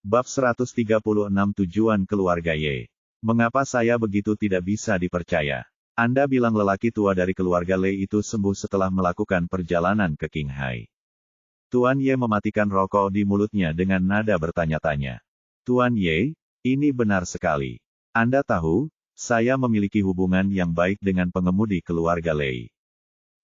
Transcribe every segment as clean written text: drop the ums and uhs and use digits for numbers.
Bab 136 Tujuan keluarga Ye. Mengapa saya begitu tidak bisa dipercaya? Anda bilang lelaki tua dari keluarga Lei itu sembuh setelah melakukan perjalanan ke Qinghai. Tuan Ye mematikan rokok di mulutnya dengan nada bertanya-tanya. Tuan Ye, ini benar sekali. Anda tahu, saya memiliki hubungan yang baik dengan pengemudi keluarga Lei.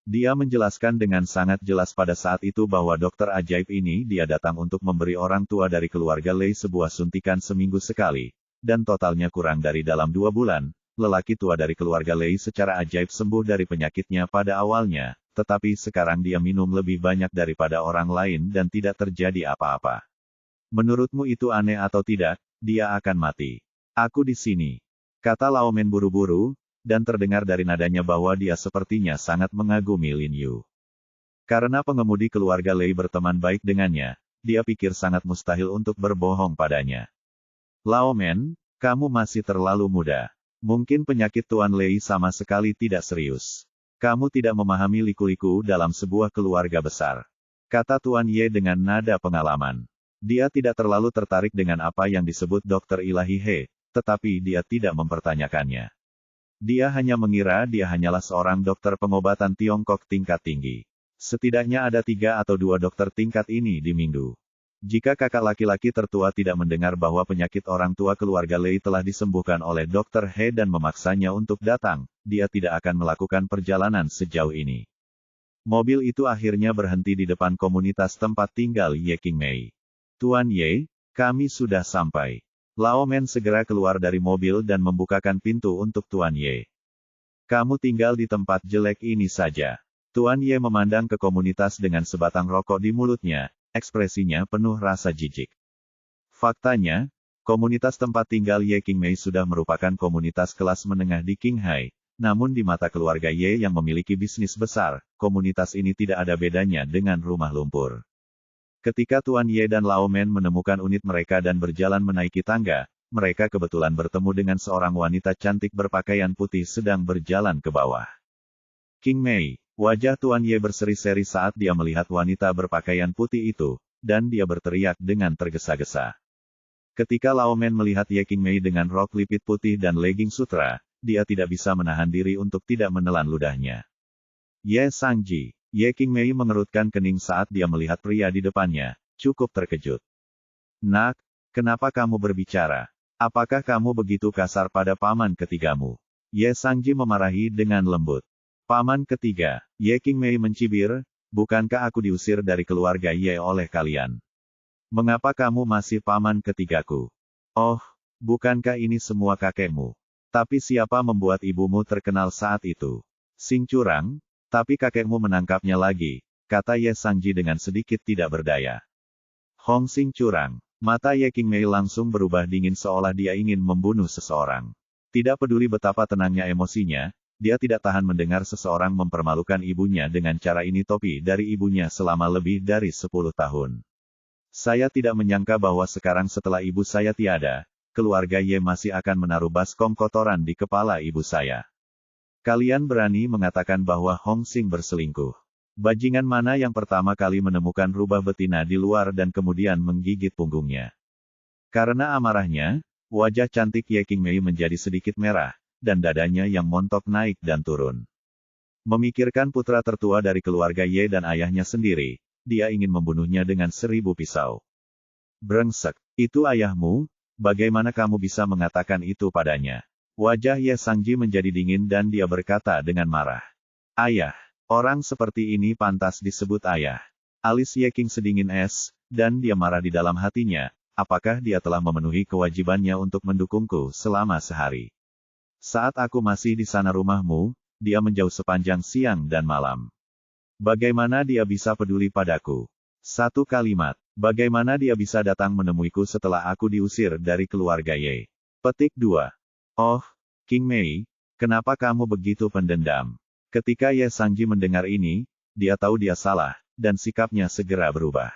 Dia menjelaskan dengan sangat jelas pada saat itu bahwa dokter ajaib ini dia datang untuk memberi orang tua dari keluarga Lei sebuah suntikan seminggu sekali, dan totalnya kurang dari dalam 2 bulan, lelaki tua dari keluarga Lei secara ajaib sembuh dari penyakitnya pada awalnya, tetapi sekarang dia minum lebih banyak daripada orang lain dan tidak terjadi apa-apa. Menurutmu itu aneh atau tidak? Dia akan mati. Aku di sini, kata Lao Men buru-buru, dan terdengar dari nadanya bahwa dia sepertinya sangat mengagumi Lin Yu. Karena pengemudi keluarga Lei berteman baik dengannya, dia pikir sangat mustahil untuk berbohong padanya. Lao Men, kamu masih terlalu muda. Mungkin penyakit Tuan Lei sama sekali tidak serius. Kamu tidak memahami liku-liku dalam sebuah keluarga besar, kata Tuan Ye dengan nada pengalaman. Dia tidak terlalu tertarik dengan apa yang disebut Dokter Ilahi He, tetapi dia tidak mempertanyakannya. Dia hanya mengira dia hanyalah seorang dokter pengobatan Tiongkok tingkat tinggi. Setidaknya ada 3 atau 2 dokter tingkat ini di Mingdu. Jika kakak laki-laki tertua tidak mendengar bahwa penyakit orang tua keluarga Lei telah disembuhkan oleh Dokter He dan memaksanya untuk datang, dia tidak akan melakukan perjalanan sejauh ini. Mobil itu akhirnya berhenti di depan komunitas tempat tinggal Ye Qingmei. Tuan Ye, kami sudah sampai. Lao Men segera keluar dari mobil dan membukakan pintu untuk Tuan Ye. Kamu tinggal di tempat jelek ini saja. Tuan Ye memandang ke komunitas dengan sebatang rokok di mulutnya, ekspresinya penuh rasa jijik. Faktanya, komunitas tempat tinggal Ye Qingmei sudah merupakan komunitas kelas menengah di Qinghai, namun di mata keluarga Ye yang memiliki bisnis besar, komunitas ini tidak ada bedanya dengan rumah lumpur. Ketika Tuan Ye dan Lao Men menemukan unit mereka dan berjalan menaiki tangga, mereka kebetulan bertemu dengan seorang wanita cantik berpakaian putih sedang berjalan ke bawah. Qingmei, wajah Tuan Ye berseri-seri saat dia melihat wanita berpakaian putih itu, dan dia berteriak dengan tergesa-gesa. Ketika Lao Men melihat Ye Qingmei dengan rok lipit putih dan legging sutra, dia tidak bisa menahan diri untuk tidak menelan ludahnya. Ye Sangji. Ye Qingmei mengerutkan kening saat dia melihat pria di depannya, cukup terkejut. Nak, kenapa kamu berbicara? Apakah kamu begitu kasar pada paman ketigamu? Ye Sangji memarahi dengan lembut. Paman ketiga, Ye Qingmei mencibir, bukankah aku diusir dari keluarga Ye oleh kalian? Mengapa kamu masih paman ketigaku? Oh, bukankah ini semua kakekmu? Tapi siapa membuat ibumu terkenal saat itu? Sing Curang? Tapi kakekmu menangkapnya lagi, kata Ye Sangji dengan sedikit tidak berdaya. Hong Sing Curang. Mata Ye Qingmei langsung berubah dingin seolah dia ingin membunuh seseorang. Tidak peduli betapa tenangnya emosinya, dia tidak tahan mendengar seseorang mempermalukan ibunya dengan cara ini. Topi dari ibunya selama lebih dari 10 tahun. Saya tidak menyangka bahwa sekarang setelah ibu saya tiada, keluarga Ye masih akan menaruh baskom kotoran di kepala ibu saya. Kalian berani mengatakan bahwa Hong Sing berselingkuh. Bajingan mana yang pertama kali menemukan rubah betina di luar dan kemudian menggigit punggungnya? Karena amarahnya, wajah cantik Ye Qingmei menjadi sedikit merah, dan dadanya yang montok naik dan turun. Memikirkan putra tertua dari keluarga Ye dan ayahnya sendiri, dia ingin membunuhnya dengan 1000 pisau. Brengsek, itu ayahmu? Bagaimana kamu bisa mengatakan itu padanya? Wajah Ye Sangji menjadi dingin dan dia berkata dengan marah. Ayah, orang seperti ini pantas disebut ayah. Alis Ye Qing sedingin es, dan dia marah di dalam hatinya, apakah dia telah memenuhi kewajibannya untuk mendukungku selama sehari? Saat aku masih di sana rumahmu, dia menjauh sepanjang siang dan malam. Bagaimana dia bisa peduli padaku? Satu kalimat, bagaimana dia bisa datang menemuiku setelah aku diusir dari keluarga Ye? Petik 2. Oh, Qingmei, kenapa kamu begitu pendendam? Ketika Ye Sangji mendengar ini, dia tahu dia salah, dan sikapnya segera berubah.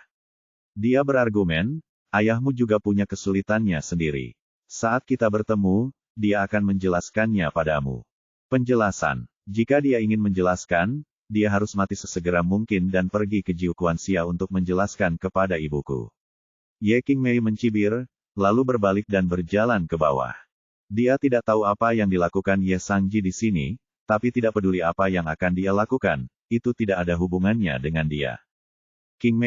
Dia berargumen, ayahmu juga punya kesulitannya sendiri. Saat kita bertemu, dia akan menjelaskannya padamu. Penjelasan, jika dia ingin menjelaskan, dia harus mati sesegera mungkin dan pergi ke Jiuquan Xia untuk menjelaskan kepada ibuku. Ye Qingmei mencibir, lalu berbalik dan berjalan ke bawah. Dia tidak tahu apa yang dilakukan Ye Sangji di sini, tapi tidak peduli apa yang akan dia lakukan, itu tidak ada hubungannya dengan dia. King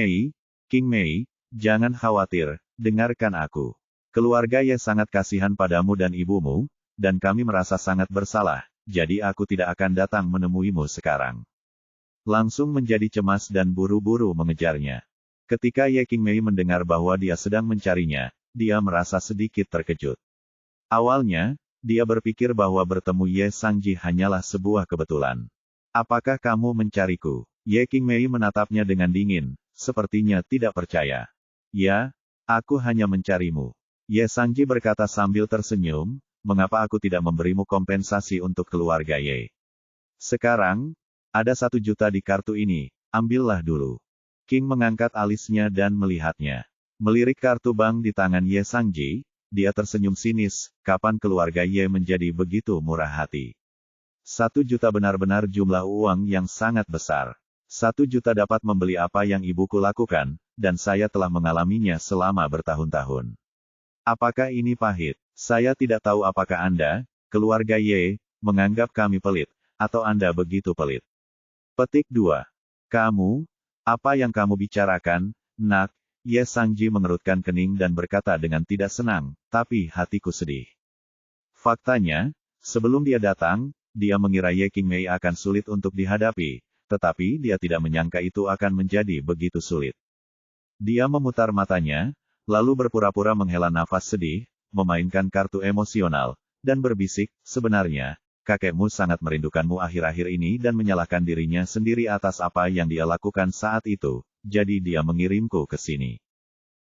Mei, jangan khawatir, dengarkan aku. Keluarga Ye sangat kasihan padamu dan ibumu, dan kami merasa sangat bersalah, jadi aku tidak akan datang menemuimu sekarang. Langsung menjadi cemas dan buru-buru mengejarnya. Ketika Ye King Mei mendengar bahwa dia sedang mencarinya, dia merasa sedikit terkejut. Awalnya, dia berpikir bahwa bertemu Ye Sangji hanyalah sebuah kebetulan. Apakah kamu mencariku? Ye King Mei menatapnya dengan dingin, sepertinya tidak percaya. Ya, aku hanya mencarimu. Ye Sangji berkata sambil tersenyum, mengapa aku tidak memberimu kompensasi untuk keluarga Ye? Sekarang, ada 1 juta di kartu ini, ambillah dulu. King mengangkat alisnya dan melihatnya. Melirik kartu bank di tangan Ye Sangji, dia tersenyum sinis, kapan keluarga Ye menjadi begitu murah hati? 1 juta benar-benar jumlah uang yang sangat besar. 1 juta dapat membeli apa yang ibuku lakukan, dan saya telah mengalaminya selama bertahun-tahun. Apakah ini pahit? Saya tidak tahu apakah Anda, keluarga Ye, menganggap kami pelit, atau Anda begitu pelit. Petik 2. Kamu, apa yang kamu bicarakan, nak? Ye Sangji mengerutkan kening dan berkata dengan tidak senang, tapi hatiku sedih. Faktanya, sebelum dia datang, dia mengira Ye King Mei akan sulit untuk dihadapi, tetapi dia tidak menyangka itu akan menjadi begitu sulit. Dia memutar matanya, lalu berpura-pura menghela nafas sedih, memainkan kartu emosional, dan berbisik, sebenarnya, kakekmu sangat merindukanmu akhir-akhir ini dan menyalahkan dirinya sendiri atas apa yang dia lakukan saat itu, jadi dia mengirimku ke sini.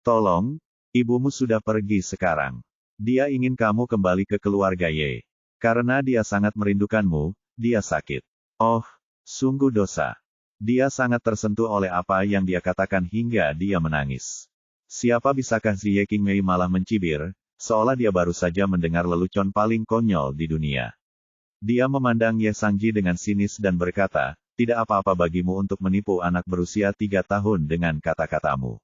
Tolong, ibumu sudah pergi sekarang. Dia ingin kamu kembali ke keluarga Ye. Karena dia sangat merindukanmu, dia sakit. Oh, sungguh dosa. Dia sangat tersentuh oleh apa yang dia katakan hingga dia menangis. Siapa bisakah Ye King Mei malah mencibir, seolah dia baru saja mendengar lelucon paling konyol di dunia. Dia memandang Ye Sangji dengan sinis dan berkata, tidak apa-apa bagimu untuk menipu anak berusia 3 tahun dengan kata-katamu.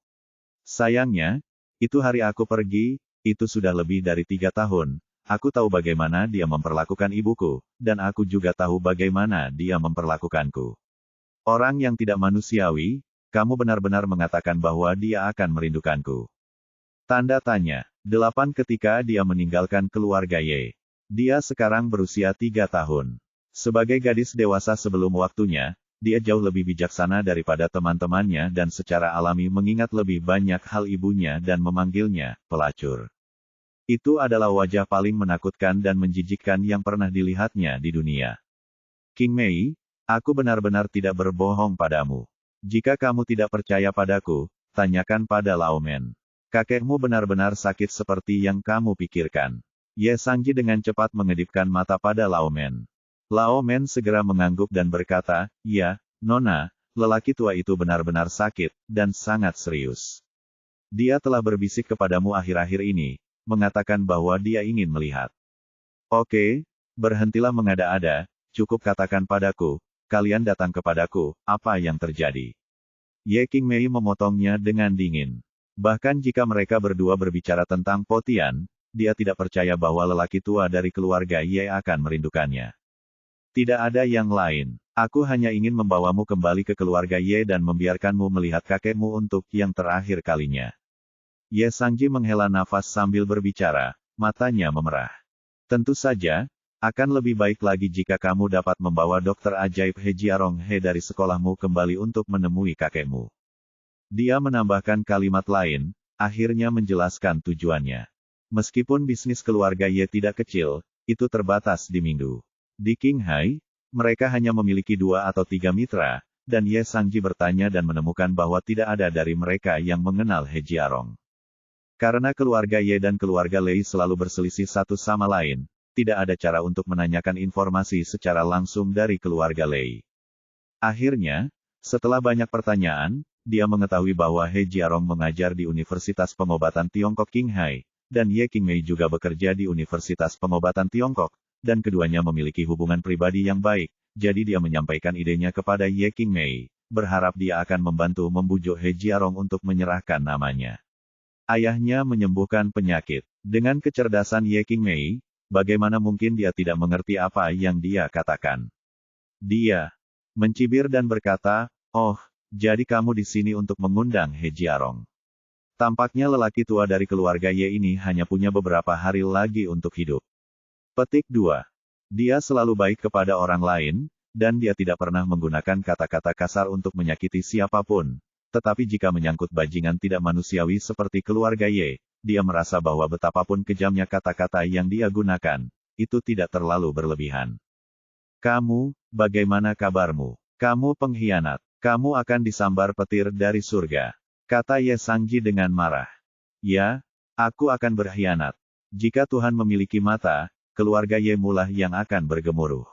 Sayangnya, itu hari aku pergi, itu sudah lebih dari 3 tahun, aku tahu bagaimana dia memperlakukan ibuku, dan aku juga tahu bagaimana dia memperlakukanku. Orang yang tidak manusiawi, kamu benar-benar mengatakan bahwa dia akan merindukanku. Tanda tanya. 8 ketika dia meninggalkan keluarga Ye. Dia sekarang berusia 3 tahun. Sebagai gadis dewasa sebelum waktunya, dia jauh lebih bijaksana daripada teman-temannya dan secara alami mengingat lebih banyak hal ibunya dan memanggilnya pelacur. Itu adalah wajah paling menakutkan dan menjijikkan yang pernah dilihatnya di dunia. King Mei, aku benar-benar tidak berbohong padamu. Jika kamu tidak percaya padaku, tanyakan pada Lao Men. Kakekmu benar-benar sakit seperti yang kamu pikirkan. Ye Sangji dengan cepat mengedipkan mata pada Lao Men. Lao Men segera mengangguk dan berkata, ya, Nona, lelaki tua itu benar-benar sakit, dan sangat serius. Dia telah berbisik kepadamu akhir-akhir ini, mengatakan bahwa dia ingin melihat. Oke, berhentilah mengada-ada, cukup katakan padaku, kalian datang kepadaku, apa yang terjadi. Ye King Mei memotongnya dengan dingin. Bahkan jika mereka berdua berbicara tentang Potian, dia tidak percaya bahwa lelaki tua dari keluarga Ye akan merindukannya. Tidak ada yang lain. Aku hanya ingin membawamu kembali ke keluarga Ye dan membiarkanmu melihat kakekmu untuk yang terakhir kalinya. Ye Sangji menghela nafas sambil berbicara, matanya memerah. Tentu saja, akan lebih baik lagi jika kamu dapat membawa dokter ajaib He Jiarong He dari sekolahmu kembali untuk menemui kakekmu. Dia menambahkan kalimat lain, akhirnya menjelaskan tujuannya. Meskipun bisnis keluarga Ye tidak kecil, itu terbatas di Minggu. Di Qinghai, mereka hanya memiliki 2 atau 3 mitra, dan Ye Sangji bertanya dan menemukan bahwa tidak ada dari mereka yang mengenal He Jiarong. Karena keluarga Ye dan keluarga Lei selalu berselisih satu sama lain, tidak ada cara untuk menanyakan informasi secara langsung dari keluarga Lei. Akhirnya, setelah banyak pertanyaan, dia mengetahui bahwa He Jiarong mengajar di Universitas Pengobatan Tiongkok Qinghai, dan Ye King Mei juga bekerja di Universitas Pengobatan Tiongkok, dan keduanya memiliki hubungan pribadi yang baik, jadi dia menyampaikan idenya kepada Ye King Mei, berharap dia akan membantu membujuk He Jiarong untuk menyerahkan namanya. Ayahnya menyembuhkan penyakit. Dengan kecerdasan Ye Qingmei, bagaimana mungkin dia tidak mengerti apa yang dia katakan. Dia mencibir dan berkata, "Oh, jadi kamu di sini untuk mengundang He Jiarong." Tampaknya lelaki tua dari keluarga Ye ini hanya punya beberapa hari lagi untuk hidup. Petik 2. Dia selalu baik kepada orang lain, dan dia tidak pernah menggunakan kata-kata kasar untuk menyakiti siapapun. Tetapi jika menyangkut bajingan tidak manusiawi seperti keluarga Ye, dia merasa bahwa betapapun kejamnya kata-kata yang dia gunakan, itu tidak terlalu berlebihan. "Kamu, bagaimana kabarmu? Kamu pengkhianat. Kamu akan disambar petir dari surga," kata Ye Sangji dengan marah. "Ya, aku akan berkhianat. Jika Tuhan memiliki mata, keluarga Ye mulah yang akan bergemuruh."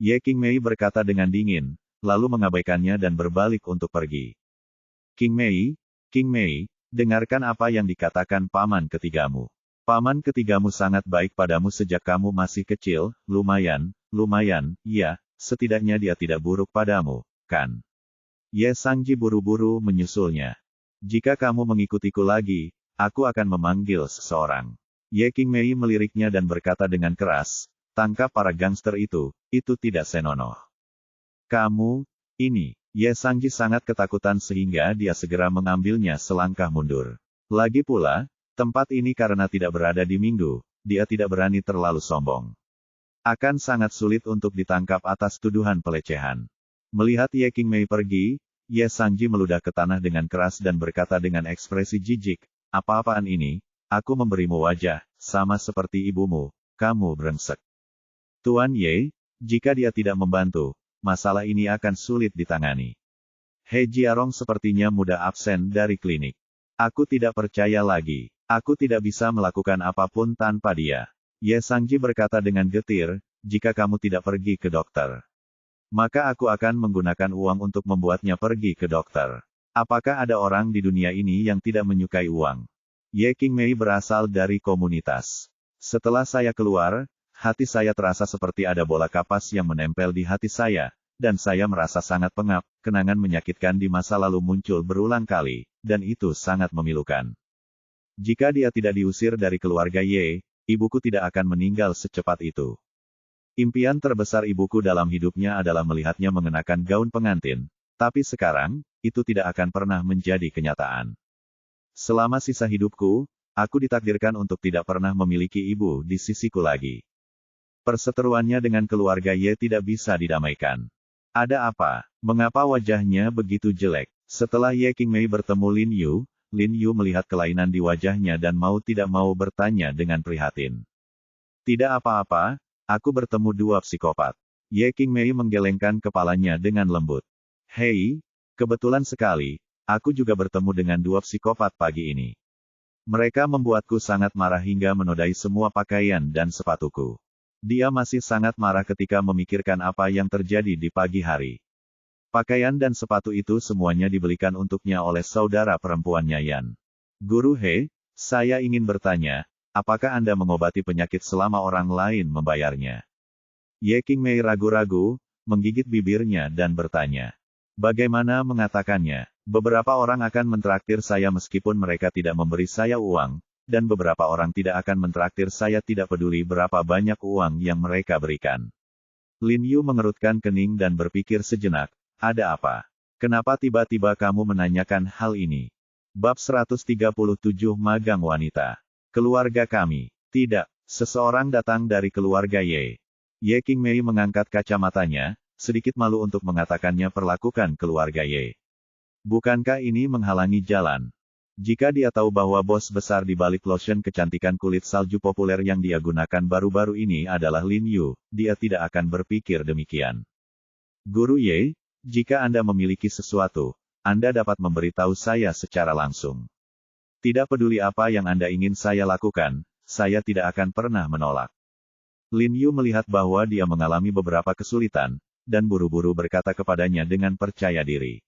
Ye Qingmei berkata dengan dingin, lalu mengabaikannya dan berbalik untuk pergi. Qingmei, dengarkan apa yang dikatakan paman ketigamu. Paman ketigamu sangat baik padamu sejak kamu masih kecil, lumayan, ya, setidaknya dia tidak buruk padamu, kan? Ye Sangji buru-buru menyusulnya. "Jika kamu mengikutiku lagi, aku akan memanggil seseorang." Ye Qingmei meliriknya dan berkata dengan keras, "Tangkap para gangster itu tidak senonoh. Kamu, ini." Ye Sangji sangat ketakutan sehingga dia segera mengambilnya selangkah mundur. Lagi pula, tempat ini karena tidak berada di Minggu, dia tidak berani terlalu sombong. Akan sangat sulit untuk ditangkap atas tuduhan pelecehan. Melihat Ye Qingmei pergi, Ye Sangji meludah ke tanah dengan keras dan berkata dengan ekspresi jijik, "Apa-apaan ini? Aku memberimu wajah, sama seperti ibumu, kamu brengsek." "Tuan Ye, jika dia tidak membantu, masalah ini akan sulit ditangani. He Jiarong sepertinya mudah absen dari klinik. Aku tidak percaya lagi. Aku tidak bisa melakukan apapun tanpa dia." Ye Sangji berkata dengan getir, "Jika kamu tidak pergi ke dokter, maka aku akan menggunakan uang untuk membuatnya pergi ke dokter. Apakah ada orang di dunia ini yang tidak menyukai uang?" Ye Qingmei berasal dari komunitas. "Setelah saya keluar, hati saya terasa seperti ada bola kapas yang menempel di hati saya, dan saya merasa sangat pengap. Kenangan menyakitkan di masa lalu muncul berulang kali, dan itu sangat memilukan. Jika dia tidak diusir dari keluarga Ye, ibuku tidak akan meninggal secepat itu. Impian terbesar ibuku dalam hidupnya adalah melihatnya mengenakan gaun pengantin, tapi sekarang, itu tidak akan pernah menjadi kenyataan. Selama sisa hidupku, aku ditakdirkan untuk tidak pernah memiliki ibu di sisiku lagi." Perseteruannya dengan keluarga Ye tidak bisa didamaikan. Ada apa? Mengapa wajahnya begitu jelek? Setelah Ye Qingmei bertemu Lin Yu melihat kelainan di wajahnya dan mau tidak mau bertanya dengan prihatin. "Tidak apa-apa, aku bertemu dua psikopat." Ye Qingmei menggelengkan kepalanya dengan lembut. "Hei, kebetulan sekali, aku juga bertemu dengan dua psikopat pagi ini. Mereka membuatku sangat marah hingga menodai semua pakaian dan sepatuku." Dia masih sangat marah ketika memikirkan apa yang terjadi di pagi hari. Pakaian dan sepatu itu semuanya dibelikan untuknya oleh saudara perempuannya Yan. "Guru He, saya ingin bertanya, apakah Anda mengobati penyakit selama orang lain membayarnya?" Ye Qingmei ragu-ragu, menggigit bibirnya dan bertanya. "Bagaimana mengatakannya? Beberapa orang akan mentraktir saya meskipun mereka tidak memberi saya uang, dan beberapa orang tidak akan mentraktir saya tidak peduli berapa banyak uang yang mereka berikan." Lin Yu mengerutkan kening dan berpikir sejenak, "Ada apa? Kenapa tiba-tiba kamu menanyakan hal ini?" Bab 137 Magang Wanita. "Keluarga kami." "Tidak, seseorang datang dari keluarga Ye." Ye Qingmei mengangkat kacamatanya, sedikit malu untuk mengatakannya perlakukan keluarga Ye. Bukankah ini menghalangi jalan? Jika dia tahu bahwa bos besar di balik lotion kecantikan kulit salju populer yang dia gunakan baru-baru ini adalah Lin Yu, dia tidak akan berpikir demikian. "Guru Ye, jika Anda memiliki sesuatu, Anda dapat memberitahu saya secara langsung. Tidak peduli apa yang Anda ingin saya lakukan, saya tidak akan pernah menolak." Lin Yu melihat bahwa dia mengalami beberapa kesulitan, dan buru-buru berkata kepadanya dengan percaya diri.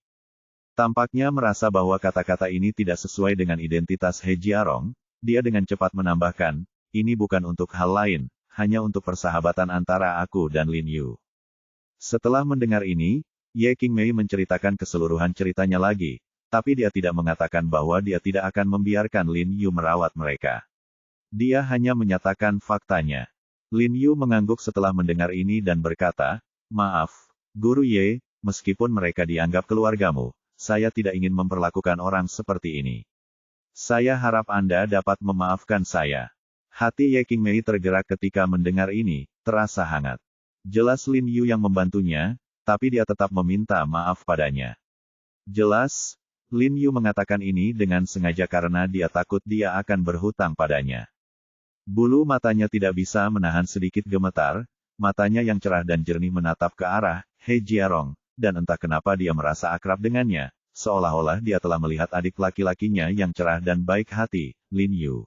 Tampaknya merasa bahwa kata-kata ini tidak sesuai dengan identitas He Jiarong, dia dengan cepat menambahkan, "Ini bukan untuk hal lain, hanya untuk persahabatan antara aku dan Lin Yu." Setelah mendengar ini, Ye Qingmei menceritakan keseluruhan ceritanya lagi, tapi dia tidak mengatakan bahwa dia tidak akan membiarkan Lin Yu merawat mereka. Dia hanya menyatakan faktanya. Lin Yu mengangguk setelah mendengar ini dan berkata, "Maaf, Guru Ye, meskipun mereka dianggap keluargamu, saya tidak ingin memperlakukan orang seperti ini. Saya harap Anda dapat memaafkan saya." Hati Ye Qingmei tergerak ketika mendengar ini, terasa hangat. Jelas Lin Yu yang membantunya, tapi dia tetap meminta maaf padanya. Jelas, Lin Yu mengatakan ini dengan sengaja karena dia takut dia akan berhutang padanya. Bulu matanya tidak bisa menahan sedikit gemetar, matanya yang cerah dan jernih menatap ke arah He Jiarong, dan entah kenapa dia merasa akrab dengannya, seolah-olah dia telah melihat adik laki-lakinya yang cerah dan baik hati, Lin Yu.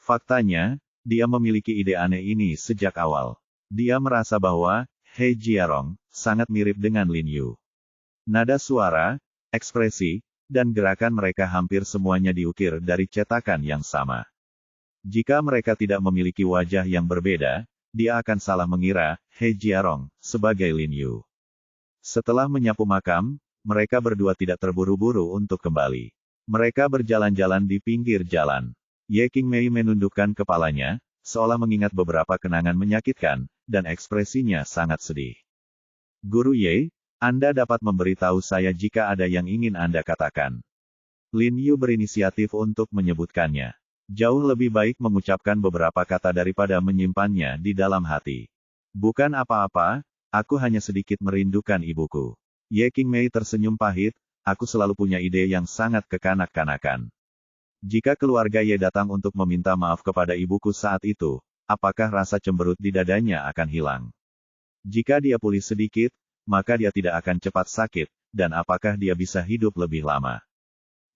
Faktanya, dia memiliki ide aneh ini sejak awal. Dia merasa bahwa He Jiarong sangat mirip dengan Lin Yu. Nada suara, ekspresi, dan gerakan mereka hampir semuanya diukir dari cetakan yang sama. Jika mereka tidak memiliki wajah yang berbeda, dia akan salah mengira He Jiarong sebagai Lin Yu. Setelah menyapu makam, mereka berdua tidak terburu-buru untuk kembali. Mereka berjalan-jalan di pinggir jalan. Ye Qingmei menundukkan kepalanya, seolah mengingat beberapa kenangan menyakitkan, dan ekspresinya sangat sedih. "Guru Ye, Anda dapat memberitahu saya jika ada yang ingin Anda katakan." Lin Yu berinisiatif untuk menyebutkannya. Jauh lebih baik mengucapkan beberapa kata daripada menyimpannya di dalam hati. "Bukan apa-apa, aku hanya sedikit merindukan ibuku." Ye Qingmei tersenyum pahit, "Aku selalu punya ide yang sangat kekanak-kanakan. Jika keluarga Ye datang untuk meminta maaf kepada ibuku saat itu, apakah rasa cemberut di dadanya akan hilang? Jika dia pulih sedikit, maka dia tidak akan cepat sakit, dan apakah dia bisa hidup lebih lama?"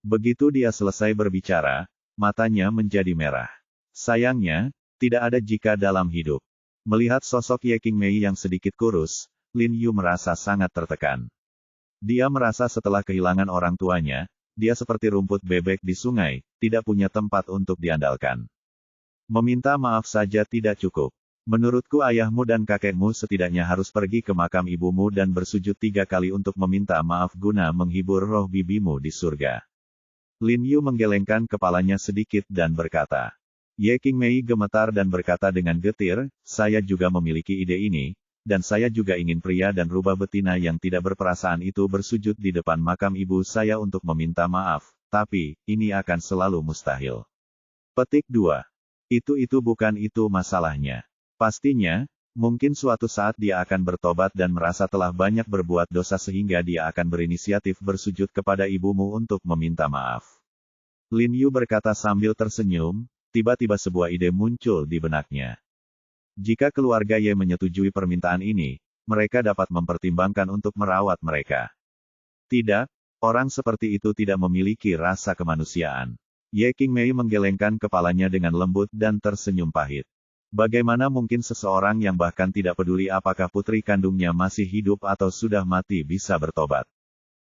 Begitu dia selesai berbicara, matanya menjadi merah. Sayangnya, tidak ada jika dalam hidup. Melihat sosok Ye Qingmei yang sedikit kurus, Lin Yu merasa sangat tertekan. Dia merasa setelah kehilangan orang tuanya, dia seperti rumput bebek di sungai, tidak punya tempat untuk diandalkan. Meminta maaf saja tidak cukup. "Menurutku ayahmu dan kakekmu setidaknya harus pergi ke makam ibumu dan bersujud 3 kali untuk meminta maaf guna menghibur roh bibimu di surga." Lin Yu menggelengkan kepalanya sedikit dan berkata. Ye Qingmei gemetar dan berkata dengan getir, "Saya juga memiliki ide ini, dan saya juga ingin pria dan rubah betina yang tidak berperasaan itu bersujud di depan makam ibu saya untuk meminta maaf, tapi, ini akan selalu mustahil." Petik 2. Itu bukan itu masalahnya. Pastinya, mungkin suatu saat dia akan bertobat dan merasa telah banyak berbuat dosa sehingga dia akan berinisiatif bersujud kepada ibumu untuk meminta maaf. Lin Yu berkata sambil tersenyum, tiba-tiba sebuah ide muncul di benaknya. Jika keluarga Ye menyetujui permintaan ini, mereka dapat mempertimbangkan untuk merawat mereka. Tidak, orang seperti itu tidak memiliki rasa kemanusiaan. Ye Qingmei menggelengkan kepalanya dengan lembut dan tersenyum pahit. Bagaimana mungkin seseorang yang bahkan tidak peduli apakah putri kandungnya masih hidup atau sudah mati bisa bertobat?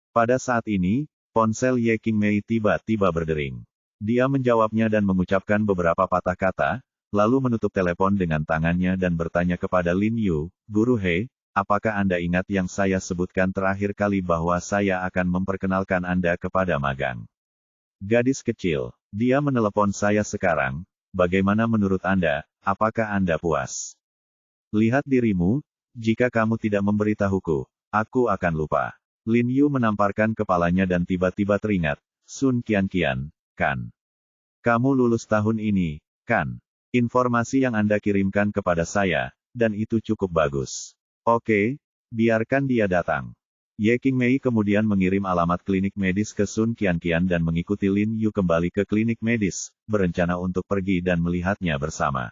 Pada saat ini, ponsel Ye Qingmei tiba-tiba berdering. Dia menjawabnya dan mengucapkan beberapa patah kata, lalu menutup telepon dengan tangannya dan bertanya kepada Lin Yu, "Guru He, apakah Anda ingat yang saya sebutkan terakhir kali bahwa saya akan memperkenalkan Anda kepada Magang? Gadis kecil, dia menelepon saya sekarang, bagaimana menurut Anda, apakah Anda puas? Lihat dirimu, jika kamu tidak memberitahuku, aku akan lupa." Lin Yu menamparkan kepalanya dan tiba-tiba teringat, "Sun Qianqian, kan? Kamu lulus tahun ini, kan? Informasi yang Anda kirimkan kepada saya, dan itu cukup bagus. Oke, biarkan dia datang." Ye Qingmei kemudian mengirim alamat klinik medis ke Sun Qianqian dan mengikuti Lin Yu kembali ke klinik medis, berencana untuk pergi dan melihatnya bersama.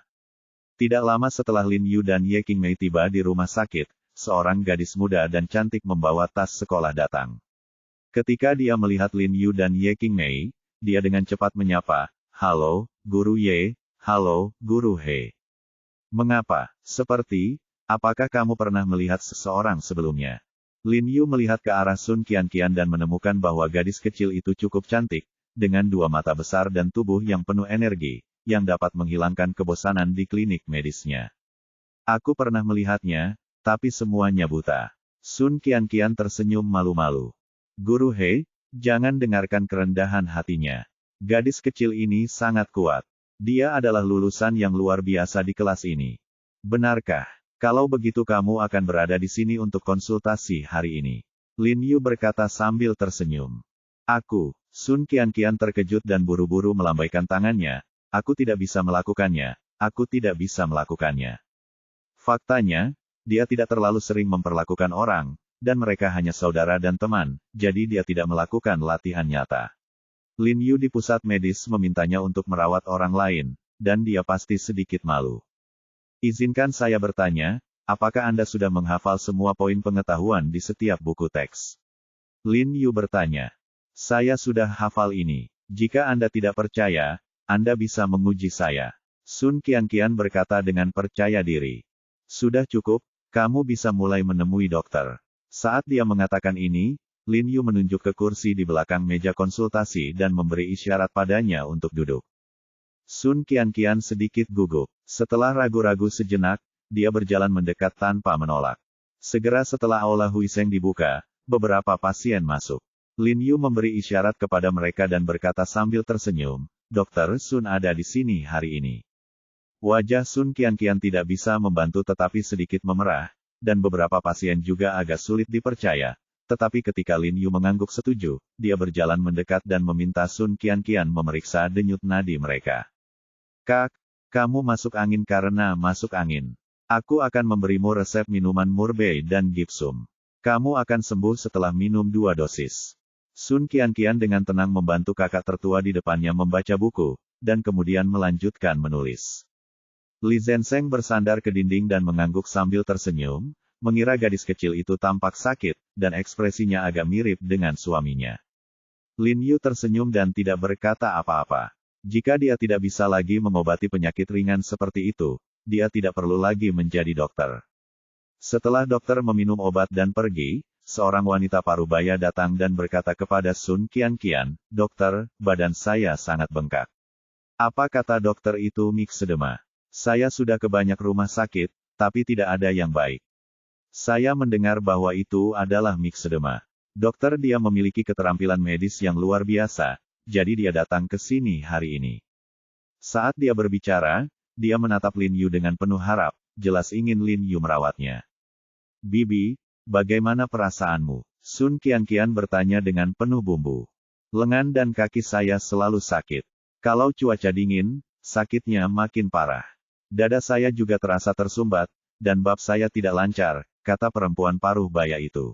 Tidak lama setelah Lin Yu dan Ye Qingmei tiba di rumah sakit, seorang gadis muda dan cantik membawa tas sekolah datang. Ketika dia melihat Lin Yu dan Ye Qingmei, dia dengan cepat menyapa, "Halo, Guru Ye, halo, Guru He. Mengapa? Apakah kamu pernah melihat seseorang sebelumnya?" Lin Yu melihat ke arah Sun Qianqian dan menemukan bahwa gadis kecil itu cukup cantik, dengan 2 mata besar dan tubuh yang penuh energi, yang dapat menghilangkan kebosanan di klinik medisnya. "Aku pernah melihatnya, tapi semuanya buta." Sun Qianqian tersenyum malu-malu. "Guru He, Jangan dengarkan kerendahan hatinya. Gadis kecil ini sangat kuat. Dia adalah lulusan yang luar biasa di kelas ini. Benarkah? Kalau begitu kamu akan berada di sini untuk konsultasi hari ini. Lin Yu berkata sambil tersenyum. Aku, Sun Qianqian terkejut dan buru-buru melambaikan tangannya. Aku tidak bisa melakukannya. Aku tidak bisa melakukannya. Faktanya, dia tidak terlalu sering memperlakukan orang, dan mereka hanya saudara dan teman, jadi dia tidak melakukan latihan nyata. Lin Yu di pusat medis memintanya untuk merawat orang lain, dan dia pasti sedikit malu. Izinkan saya bertanya, apakah Anda sudah menghafal semua poin pengetahuan di setiap buku teks? Lin Yu bertanya. Saya sudah hafal ini. Jika Anda tidak percaya, Anda bisa menguji saya. Sun Qianqian berkata dengan percaya diri. Sudah cukup, kamu bisa mulai menemui dokter. Saat dia mengatakan ini, Lin Yu menunjuk ke kursi di belakang meja konsultasi dan memberi isyarat padanya untuk duduk. Sun Qianqian sedikit gugup. Setelah ragu-ragu sejenak, dia berjalan mendekat tanpa menolak. Segera setelah aula Huiseng dibuka, beberapa pasien masuk. Lin Yu memberi isyarat kepada mereka dan berkata sambil tersenyum, Dokter Sun ada di sini hari ini. Wajah Sun Qianqian tidak bisa membantu tetapi sedikit memerah, dan beberapa pasien juga agak sulit dipercaya. Tetapi ketika Lin Yu mengangguk setuju, dia berjalan mendekat dan meminta Sun Qianqian memeriksa denyut nadi mereka. Kak, kamu masuk angin karena masuk angin. Aku akan memberimu resep minuman Murbei dan Gipsum. Kamu akan sembuh setelah minum 2 dosis. Sun Qianqian dengan tenang membantu kakak tertua di depannya membaca buku, dan kemudian melanjutkan menulis. Li Zenseng bersandar ke dinding dan mengangguk sambil tersenyum, mengira gadis kecil itu tampak sakit, dan ekspresinya agak mirip dengan suaminya. Lin Yu tersenyum dan tidak berkata apa-apa. Jika dia tidak bisa lagi mengobati penyakit ringan seperti itu, dia tidak perlu lagi menjadi dokter. Setelah dokter meminum obat dan pergi, seorang wanita parubaya datang dan berkata kepada Sun Qianqian, Dokter, badan saya sangat bengkak. Apa kata dokter itu miksedema? Saya sudah ke banyak rumah sakit, tapi tidak ada yang baik. Saya mendengar bahwa itu adalah miksedema. Dokter dia memiliki keterampilan medis yang luar biasa, jadi dia datang ke sini hari ini. Saat dia berbicara, dia menatap Lin Yu dengan penuh harap, jelas ingin Lin Yu merawatnya. Bibi, bagaimana perasaanmu? Sun Qianqian bertanya dengan penuh bumbu. Lengan dan kaki saya selalu sakit. Kalau cuaca dingin, sakitnya makin parah. Dada saya juga terasa tersumbat, dan bab saya tidak lancar, kata perempuan paruh baya itu.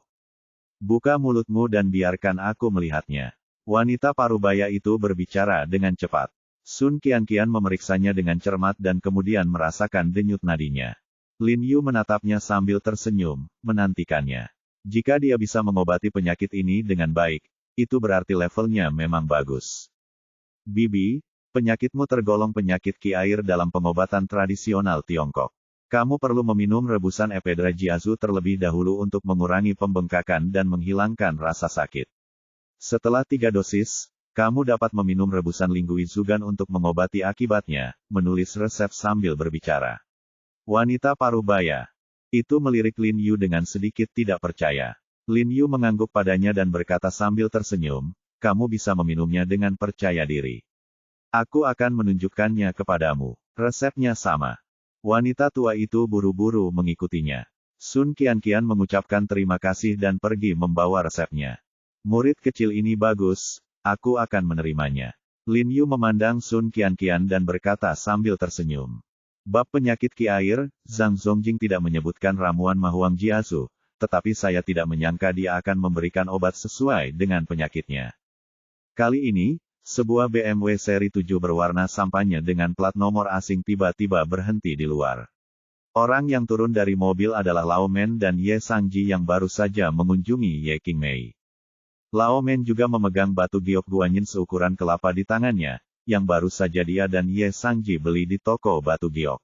Buka mulutmu dan biarkan aku melihatnya. Wanita parubaya itu berbicara dengan cepat. Sun Qianqian memeriksanya dengan cermat dan kemudian merasakan denyut nadinya. Lin Yu menatapnya sambil tersenyum, menantikannya. Jika dia bisa mengobati penyakit ini dengan baik, itu berarti levelnya memang bagus. Bibi, penyakitmu tergolong penyakit Qi air dalam pengobatan tradisional Tiongkok. Kamu perlu meminum rebusan Ephedra Jiazu terlebih dahulu untuk mengurangi pembengkakan dan menghilangkan rasa sakit. Setelah 3 dosis, kamu dapat meminum rebusan Linggui Zugan untuk mengobati akibatnya, menulis resep sambil berbicara. Wanita parubaya itu melirik Lin Yu dengan sedikit tidak percaya. Lin Yu mengangguk padanya dan berkata sambil tersenyum, kamu bisa meminumnya dengan percaya diri. Aku akan menunjukkannya kepadamu. Resepnya sama. Wanita tua itu buru-buru mengikutinya. Sun Qianqian mengucapkan terima kasih dan pergi membawa resepnya. Murid kecil ini bagus, aku akan menerimanya. Lin Yu memandang Sun Qianqian dan berkata sambil tersenyum. Bab penyakit Qi air, Zhang Zongjing tidak menyebutkan ramuan Mahuang Jiazu, tetapi saya tidak menyangka dia akan memberikan obat sesuai dengan penyakitnya. Kali ini, sebuah BMW seri 7 berwarna sampanye dengan plat nomor asing tiba-tiba berhenti di luar. Orang yang turun dari mobil adalah Lao Men dan Ye Sangji yang baru saja mengunjungi Ye Qingmei. Lao Men juga memegang batu giok guanyin seukuran kelapa di tangannya, yang baru saja dia dan Ye Sangji beli di toko batu giok.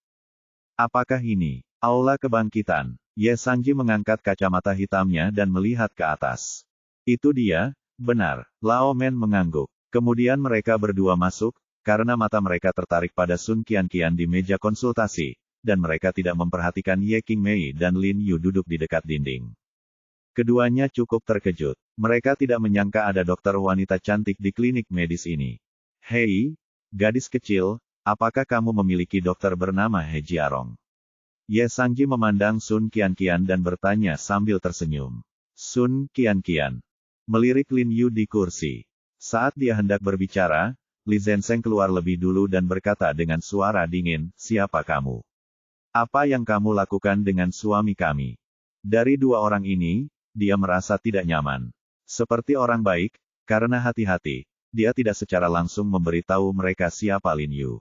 Apakah ini aula kebangkitan? Ye Sangji mengangkat kacamata hitamnya dan melihat ke atas. Itu dia, benar. Lao Men mengangguk. Kemudian mereka berdua masuk, karena mata mereka tertarik pada Sun Qianqian di meja konsultasi, dan mereka tidak memperhatikan Ye Qingmei dan Lin Yu duduk di dekat dinding. Keduanya cukup terkejut. Mereka tidak menyangka ada dokter wanita cantik di klinik medis ini. Hei, gadis kecil, apakah kamu memiliki dokter bernama He Jiarong? Ye Sangji memandang Sun Qianqian dan bertanya sambil tersenyum. Sun Qianqian melirik Lin Yu di kursi. Saat dia hendak berbicara, Li Zenseng keluar lebih dulu dan berkata dengan suara dingin, siapa kamu? Apa yang kamu lakukan dengan suami kami? Dari dua orang ini, dia merasa tidak nyaman. Seperti orang baik, karena hati-hati, dia tidak secara langsung memberitahu mereka siapa Lin Yu.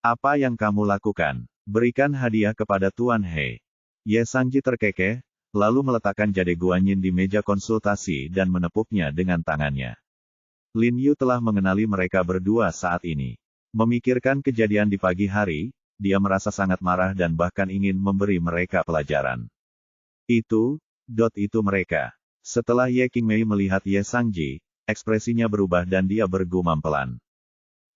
Apa yang kamu lakukan? Berikan hadiah kepada Tuan He. Ye Sangji terkekeh, lalu meletakkan jade Guanyin di meja konsultasi dan menepuknya dengan tangannya. Lin Yu telah mengenali mereka berdua saat ini. Memikirkan kejadian di pagi hari, dia merasa sangat marah dan bahkan ingin memberi mereka pelajaran. Itu mereka. Setelah Ye Qingmei melihat Ye Sangji, ekspresinya berubah dan dia bergumam pelan.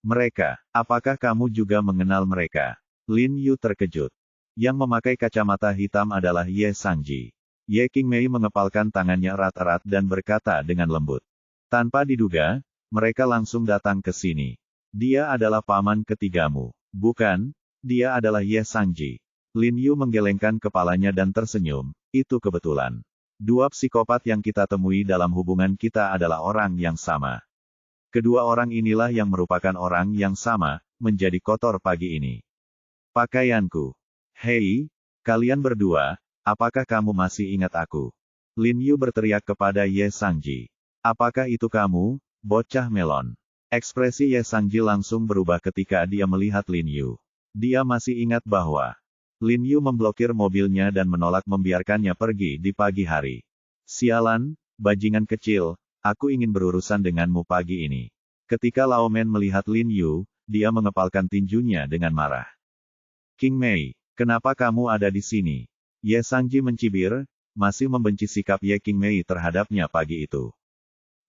Mereka, apakah kamu juga mengenal mereka? Lin Yu terkejut. Yang memakai kacamata hitam adalah Ye Sangji. Ye Qingmei mengepalkan tangannya erat-erat dan berkata dengan lembut. Tanpa diduga, mereka langsung datang ke sini. Dia adalah paman ketigamu. Bukan, dia adalah Ye Sangji. Lin Yu menggelengkan kepalanya dan tersenyum, itu kebetulan. Dua psikopat yang kita temui dalam hubungan kita adalah orang yang sama. Kedua orang inilah yang merupakan orang yang sama, menjadi kotor pagi ini. Pakaianku. Hei, kalian berdua, apakah kamu masih ingat aku? Lin Yu berteriak kepada Ye Sangji. Apakah itu kamu, bocah melon? Ekspresi Ye Sangji langsung berubah ketika dia melihat Lin Yu. Dia masih ingat bahwa Lin Yu memblokir mobilnya dan menolak membiarkannya pergi di pagi hari. Sialan, bajingan kecil, aku ingin berurusan denganmu pagi ini. Ketika Lao Men melihat Lin Yu, dia mengepalkan tinjunya dengan marah. Qingmei, kenapa kamu ada di sini? Ye Sangji mencibir, masih membenci sikap Ye Qingmei terhadapnya pagi itu.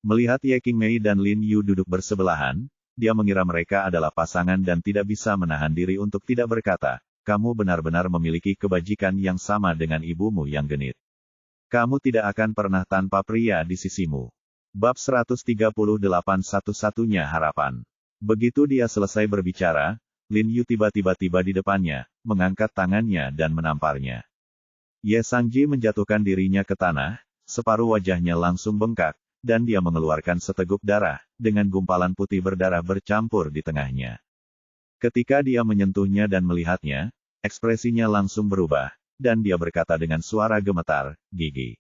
Melihat Ye Qingmei dan Lin Yu duduk bersebelahan, dia mengira mereka adalah pasangan dan tidak bisa menahan diri untuk tidak berkata, kamu benar-benar memiliki kebajikan yang sama dengan ibumu yang genit. Kamu tidak akan pernah tanpa pria di sisimu. Bab 138 Satu-satunya harapan. Begitu dia selesai berbicara, Lin Yu tiba-tiba tiba di depannya, mengangkat tangannya dan menamparnya. Ye Sangji menjatuhkan dirinya ke tanah, separuh wajahnya langsung bengkak, dan dia mengeluarkan seteguk darah, dengan gumpalan putih berdarah bercampur di tengahnya. Ketika dia menyentuhnya dan melihatnya, ekspresinya langsung berubah, dan dia berkata dengan suara gemetar, gigi.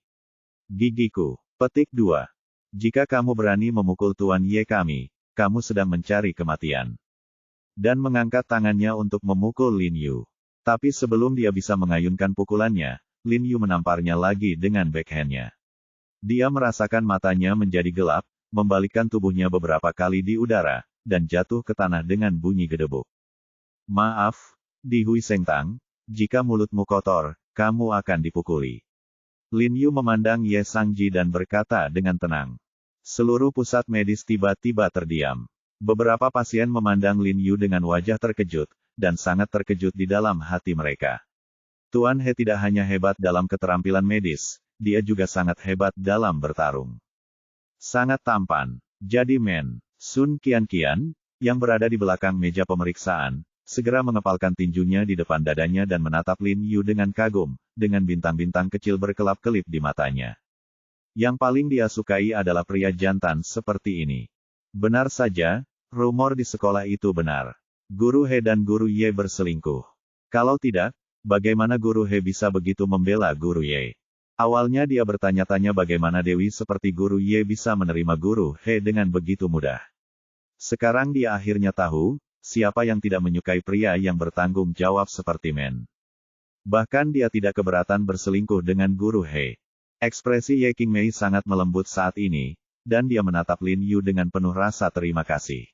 Gigiku. Petik 2. Jika kamu berani memukul Tuan Ye kami, kamu sedang mencari kematian. Dan mengangkat tangannya untuk memukul Lin Yu. Tapi sebelum dia bisa mengayunkan pukulannya, Lin Yu menamparnya lagi dengan backhandnya. Dia merasakan matanya menjadi gelap, membalikkan tubuhnya beberapa kali di udara, dan jatuh ke tanah dengan bunyi gedebuk. Maaf, Di Hui Sengtang, jika mulutmu kotor, kamu akan dipukuli. Lin Yu memandang Ye Sangji dan berkata dengan tenang. Seluruh pusat medis tiba-tiba terdiam. Beberapa pasien memandang Lin Yu dengan wajah terkejut, dan sangat terkejut di dalam hati mereka. Tuan He tidak hanya hebat dalam keterampilan medis, dia juga sangat hebat dalam bertarung. Sangat tampan. Jadi Sun Qianqian, yang berada di belakang meja pemeriksaan, segera mengepalkan tinjunya di depan dadanya dan menatap Lin Yu dengan kagum, dengan bintang-bintang kecil berkelap-kelip di matanya. Yang paling dia sukai adalah pria jantan seperti ini. Benar saja, rumor di sekolah itu benar. Guru He dan Guru Ye berselingkuh. Kalau tidak, bagaimana Guru He bisa begitu membela Guru Ye? Awalnya dia bertanya-tanya bagaimana Dewi seperti Guru Ye bisa menerima Guru He dengan begitu mudah. Sekarang dia akhirnya tahu, siapa yang tidak menyukai pria yang bertanggung jawab seperti Bahkan dia tidak keberatan berselingkuh dengan Guru He. Ekspresi Ye Qingmei sangat melembut saat ini, dan dia menatap Lin Yu dengan penuh rasa terima kasih.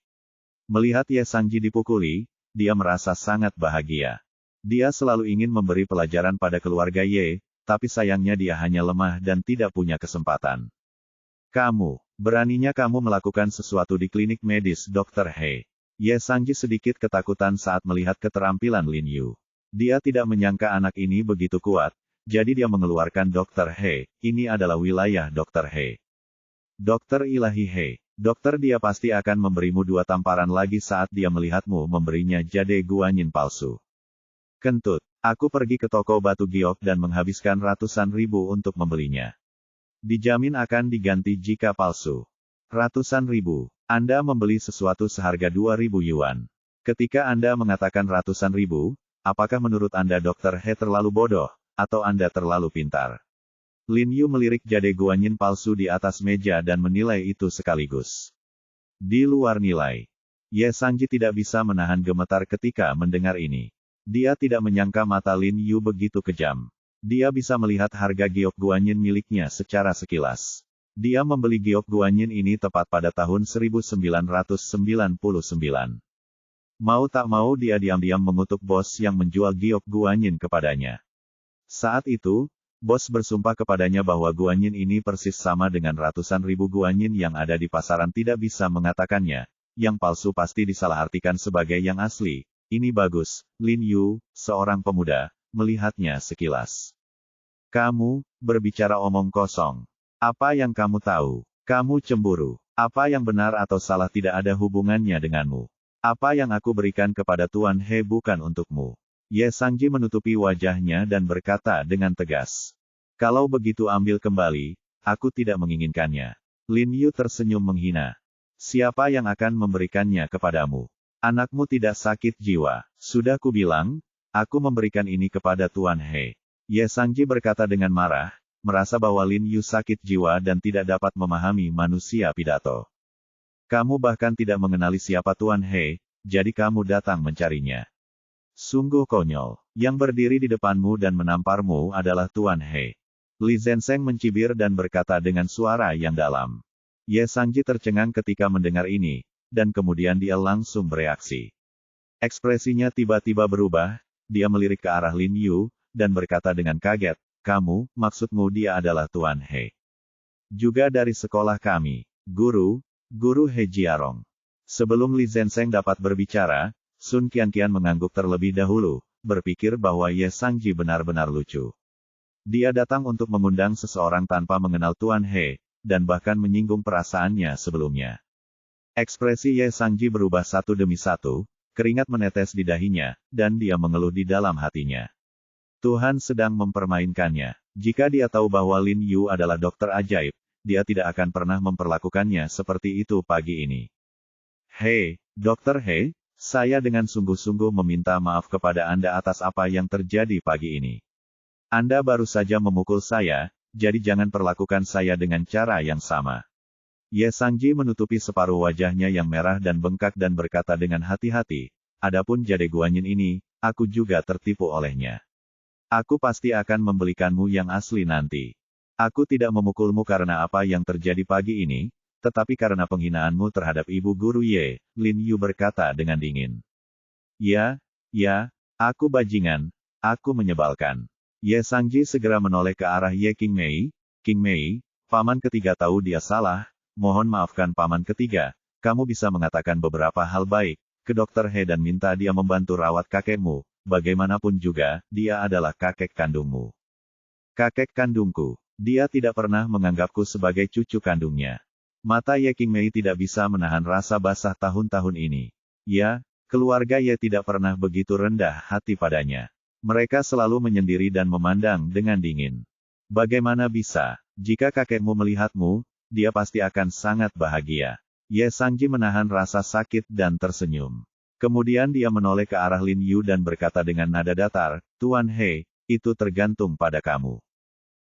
Melihat Ye Sangji dipukuli, dia merasa sangat bahagia. Dia selalu ingin memberi pelajaran pada keluarga Ye, tapi sayangnya dia hanya lemah dan tidak punya kesempatan. Beraninya kamu melakukan sesuatu di klinik medis Dr. He. Ye Sangji sedikit ketakutan saat melihat keterampilan Lin Yu. Dia tidak menyangka anak ini begitu kuat, jadi dia mengeluarkan Dr. He, ini adalah wilayah Dr. He. Dokter ilahi He. Dokter dia pasti akan memberimu 2 tamparan lagi saat dia melihatmu memberinya jade guanyin palsu. Kentut. Aku pergi ke toko batu giok dan menghabiskan ratusan ribu untuk membelinya. Dijamin akan diganti jika palsu. Ratusan ribu. Anda membeli sesuatu seharga 2.000 yuan. Ketika Anda mengatakan ratusan ribu, apakah menurut Anda Dokter He terlalu bodoh, atau Anda terlalu pintar? Lin Yu melirik jade guanyin palsu di atas meja dan menilai itu sekaligus. Di luar nilai. Ye Sangji tidak bisa menahan gemetar ketika mendengar ini. Dia tidak menyangka mata Lin Yu begitu kejam. Dia bisa melihat harga giok guanyin miliknya secara sekilas. Dia membeli giok guanyin ini tepat pada tahun 1999. Mau tak mau dia diam-diam mengutuk bos yang menjual giok guanyin kepadanya. Saat itu, bos bersumpah kepadanya bahwa guanyin ini persis sama dengan ratusan ribu guanyin yang ada di pasaran tidak bisa mengatakannya. Yang palsu pasti disalahartikan sebagai yang asli. Ini bagus, Lin Yu, seorang pemuda, melihatnya sekilas. Kamu, berbicara omong kosong. Apa yang kamu tahu? Kamu cemburu. Apa yang benar atau salah tidak ada hubungannya denganmu. Apa yang aku berikan kepada Tuan He bukan untukmu. Ye Sangji menutupi wajahnya dan berkata dengan tegas. Kalau begitu ambil kembali, aku tidak menginginkannya. Lin Yu tersenyum menghina. Siapa yang akan memberikannya kepadamu? Anakmu tidak sakit jiwa. Sudah kubilang, aku memberikan ini kepada Tuan He. Ye Sangji berkata dengan marah, merasa bahwa Lin Yu sakit jiwa dan tidak dapat memahami manusia pidato. Kamu bahkan tidak mengenali siapa Tuan He, jadi kamu datang mencarinya. Sungguh konyol. Yang berdiri di depanmu dan menamparmu adalah Tuan He. Li Zenseng mencibir dan berkata dengan suara yang dalam. Ye Sangji tercengang ketika mendengar ini, dan kemudian dia langsung bereaksi. Ekspresinya tiba-tiba berubah, dia melirik ke arah Lin Yu, dan berkata dengan kaget, kamu, maksudmu dia adalah Tuan He. Juga dari sekolah kami, Guru He Jiarong. Sebelum Li Zenseng dapat berbicara, Sun Qianqian mengangguk terlebih dahulu, berpikir bahwa Ye Sangji benar-benar lucu. Dia datang untuk mengundang seseorang tanpa mengenal Tuan He, dan bahkan menyinggung perasaannya sebelumnya. Ekspresi Ye Sangji berubah satu demi satu, keringat menetes di dahinya, dan dia mengeluh di dalam hatinya. Tuhan sedang mempermainkannya. Jika dia tahu bahwa Lin Yu adalah dokter ajaib, dia tidak akan pernah memperlakukannya seperti itu pagi ini. Hei, Dokter He, saya dengan sungguh-sungguh meminta maaf kepada Anda atas apa yang terjadi pagi ini. Anda baru saja memukul saya, jadi jangan perlakukan saya dengan cara yang sama. Ye Sangji menutupi separuh wajahnya yang merah dan bengkak dan berkata dengan hati-hati, adapun jade guanyin ini, aku juga tertipu olehnya. Aku pasti akan membelikanmu yang asli nanti. Aku tidak memukulmu karena apa yang terjadi pagi ini, tetapi karena penghinaanmu terhadap ibu guru Ye, Lin Yu berkata dengan dingin. Ya, aku bajingan, aku menyebalkan. Ye Sangji segera menoleh ke arah Ye Qingmei, paman ketiga tahu dia salah, mohon maafkan paman ketiga, kamu bisa mengatakan beberapa hal baik, ke Dokter He dan minta dia membantu rawat kakekmu, bagaimanapun juga, dia adalah kakek kandungmu. Kakek kandungku, dia tidak pernah menganggapku sebagai cucu kandungnya. Mata Ye Qingmei tidak bisa menahan rasa basah tahun-tahun ini. Ya, keluarga Ye tidak pernah begitu rendah hati padanya. Mereka selalu menyendiri dan memandang dengan dingin. Bagaimana bisa, jika kakekmu melihatmu, dia pasti akan sangat bahagia. Ye Sangji menahan rasa sakit dan tersenyum. Kemudian dia menoleh ke arah Lin Yu dan berkata dengan nada datar, Tuan He, itu tergantung pada kamu.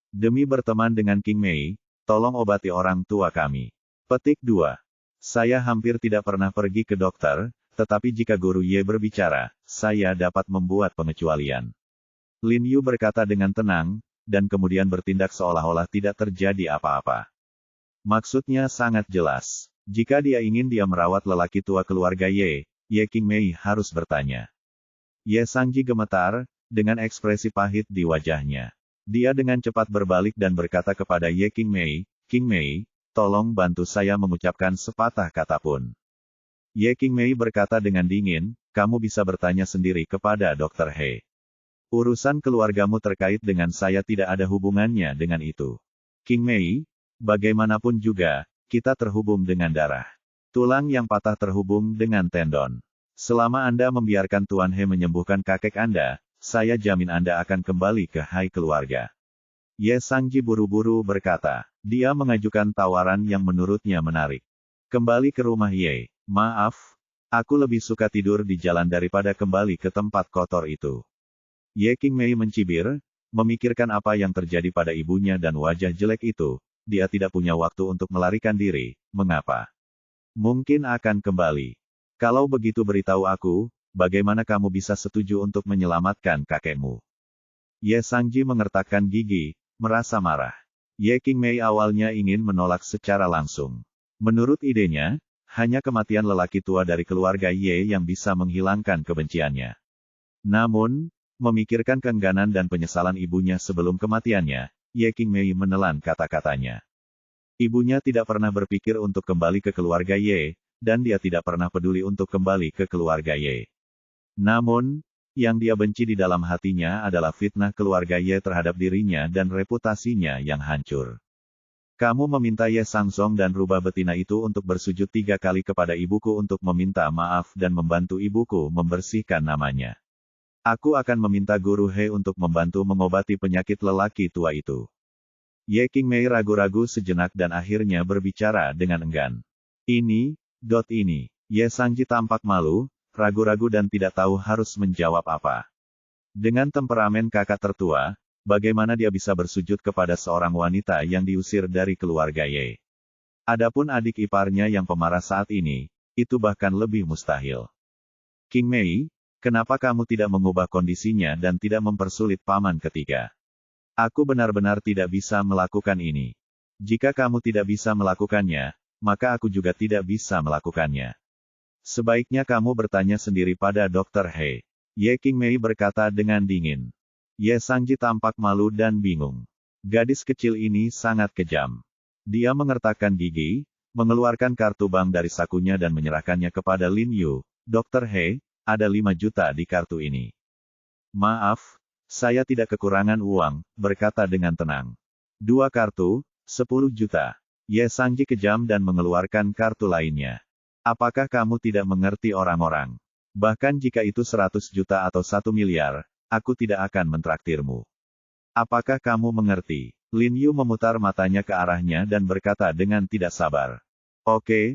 Demi berteman dengan Qingmei, tolong obati orang tua kami. Petik 2. Saya hampir tidak pernah pergi ke dokter, tetapi jika Guru Ye berbicara, saya dapat membuat pengecualian. Lin Yu berkata dengan tenang, dan kemudian bertindak seolah-olah tidak terjadi apa-apa. Maksudnya sangat jelas. Jika dia ingin dia merawat lelaki tua keluarga Ye Qingmei harus bertanya. Ye Sangji gemetar, dengan ekspresi pahit di wajahnya. Dia dengan cepat berbalik dan berkata kepada Ye Qingmei, tolong bantu saya mengucapkan sepatah kata pun. Ye Qingmei berkata dengan dingin, kamu bisa bertanya sendiri kepada Dokter He. Urusan keluargamu terkait dengan saya tidak ada hubungannya dengan itu. Qingmei, bagaimanapun juga, kita terhubung dengan darah. Tulang yang patah terhubung dengan tendon. Selama Anda membiarkan Tuan He menyembuhkan kakek Anda, saya jamin Anda akan kembali ke hai keluarga. Ye Sangji buru-buru berkata. Dia mengajukan tawaran yang menurutnya menarik. Kembali ke rumah Ye. Maaf, aku lebih suka tidur di jalan daripada kembali ke tempat kotor itu. Ye Qingmei mencibir, memikirkan apa yang terjadi pada ibunya dan wajah jelek itu. Dia tidak punya waktu untuk melarikan diri. Mengapa? Mungkin akan kembali. Kalau begitu beritahu aku, bagaimana kamu bisa setuju untuk menyelamatkan kakekmu? Ye Sangji mengertakkan gigi, merasa marah. Ye Qingmei awalnya ingin menolak secara langsung. Menurut idenya, hanya kematian lelaki tua dari keluarga Ye yang bisa menghilangkan kebenciannya. Namun, memikirkan keengganan dan penyesalan ibunya sebelum kematiannya, Ye Qingmei menelan kata-katanya. Ibunya tidak pernah berpikir untuk kembali ke keluarga Ye, dan dia tidak pernah peduli untuk kembali ke keluarga Ye. Namun, yang dia benci di dalam hatinya adalah fitnah keluarga Ye terhadap dirinya dan reputasinya yang hancur. Kamu meminta Ye Sangzong dan rubah betina itu untuk bersujud 3 kali kepada ibuku untuk meminta maaf dan membantu ibuku membersihkan namanya. Aku akan meminta Guru He untuk membantu mengobati penyakit lelaki tua itu. Ye Qingmei ragu-ragu sejenak dan akhirnya berbicara dengan enggan. Ini. Ye Sangji tampak malu, ragu-ragu dan tidak tahu harus menjawab apa. Dengan temperamen kakak tertua, bagaimana dia bisa bersujud kepada seorang wanita yang diusir dari keluarga Ye? Adapun adik iparnya yang pemarah saat ini, itu bahkan lebih mustahil. Qingmei, kenapa kamu tidak mengubah kondisinya dan tidak mempersulit paman ketiga? Aku benar-benar tidak bisa melakukan ini. Jika kamu tidak bisa melakukannya, maka aku juga tidak bisa melakukannya. Sebaiknya kamu bertanya sendiri pada Dr. He. Ye Qingmei berkata dengan dingin. Ye Sangji tampak malu dan bingung. Gadis kecil ini sangat kejam. Dia mengertakkan gigi, mengeluarkan kartu bank dari sakunya dan menyerahkannya kepada Lin Yu. Dr. He, ada 5 juta di kartu ini. Maaf, saya tidak kekurangan uang, berkata dengan tenang. 2 kartu, 10 juta. Ye Sangji kejam dan mengeluarkan kartu lainnya. Apakah kamu tidak mengerti orang-orang? Bahkan jika itu 100 juta atau 1 miliar, aku tidak akan mentraktirmu. Apakah kamu mengerti? Lin Yu memutar matanya ke arahnya dan berkata dengan tidak sabar. Oke,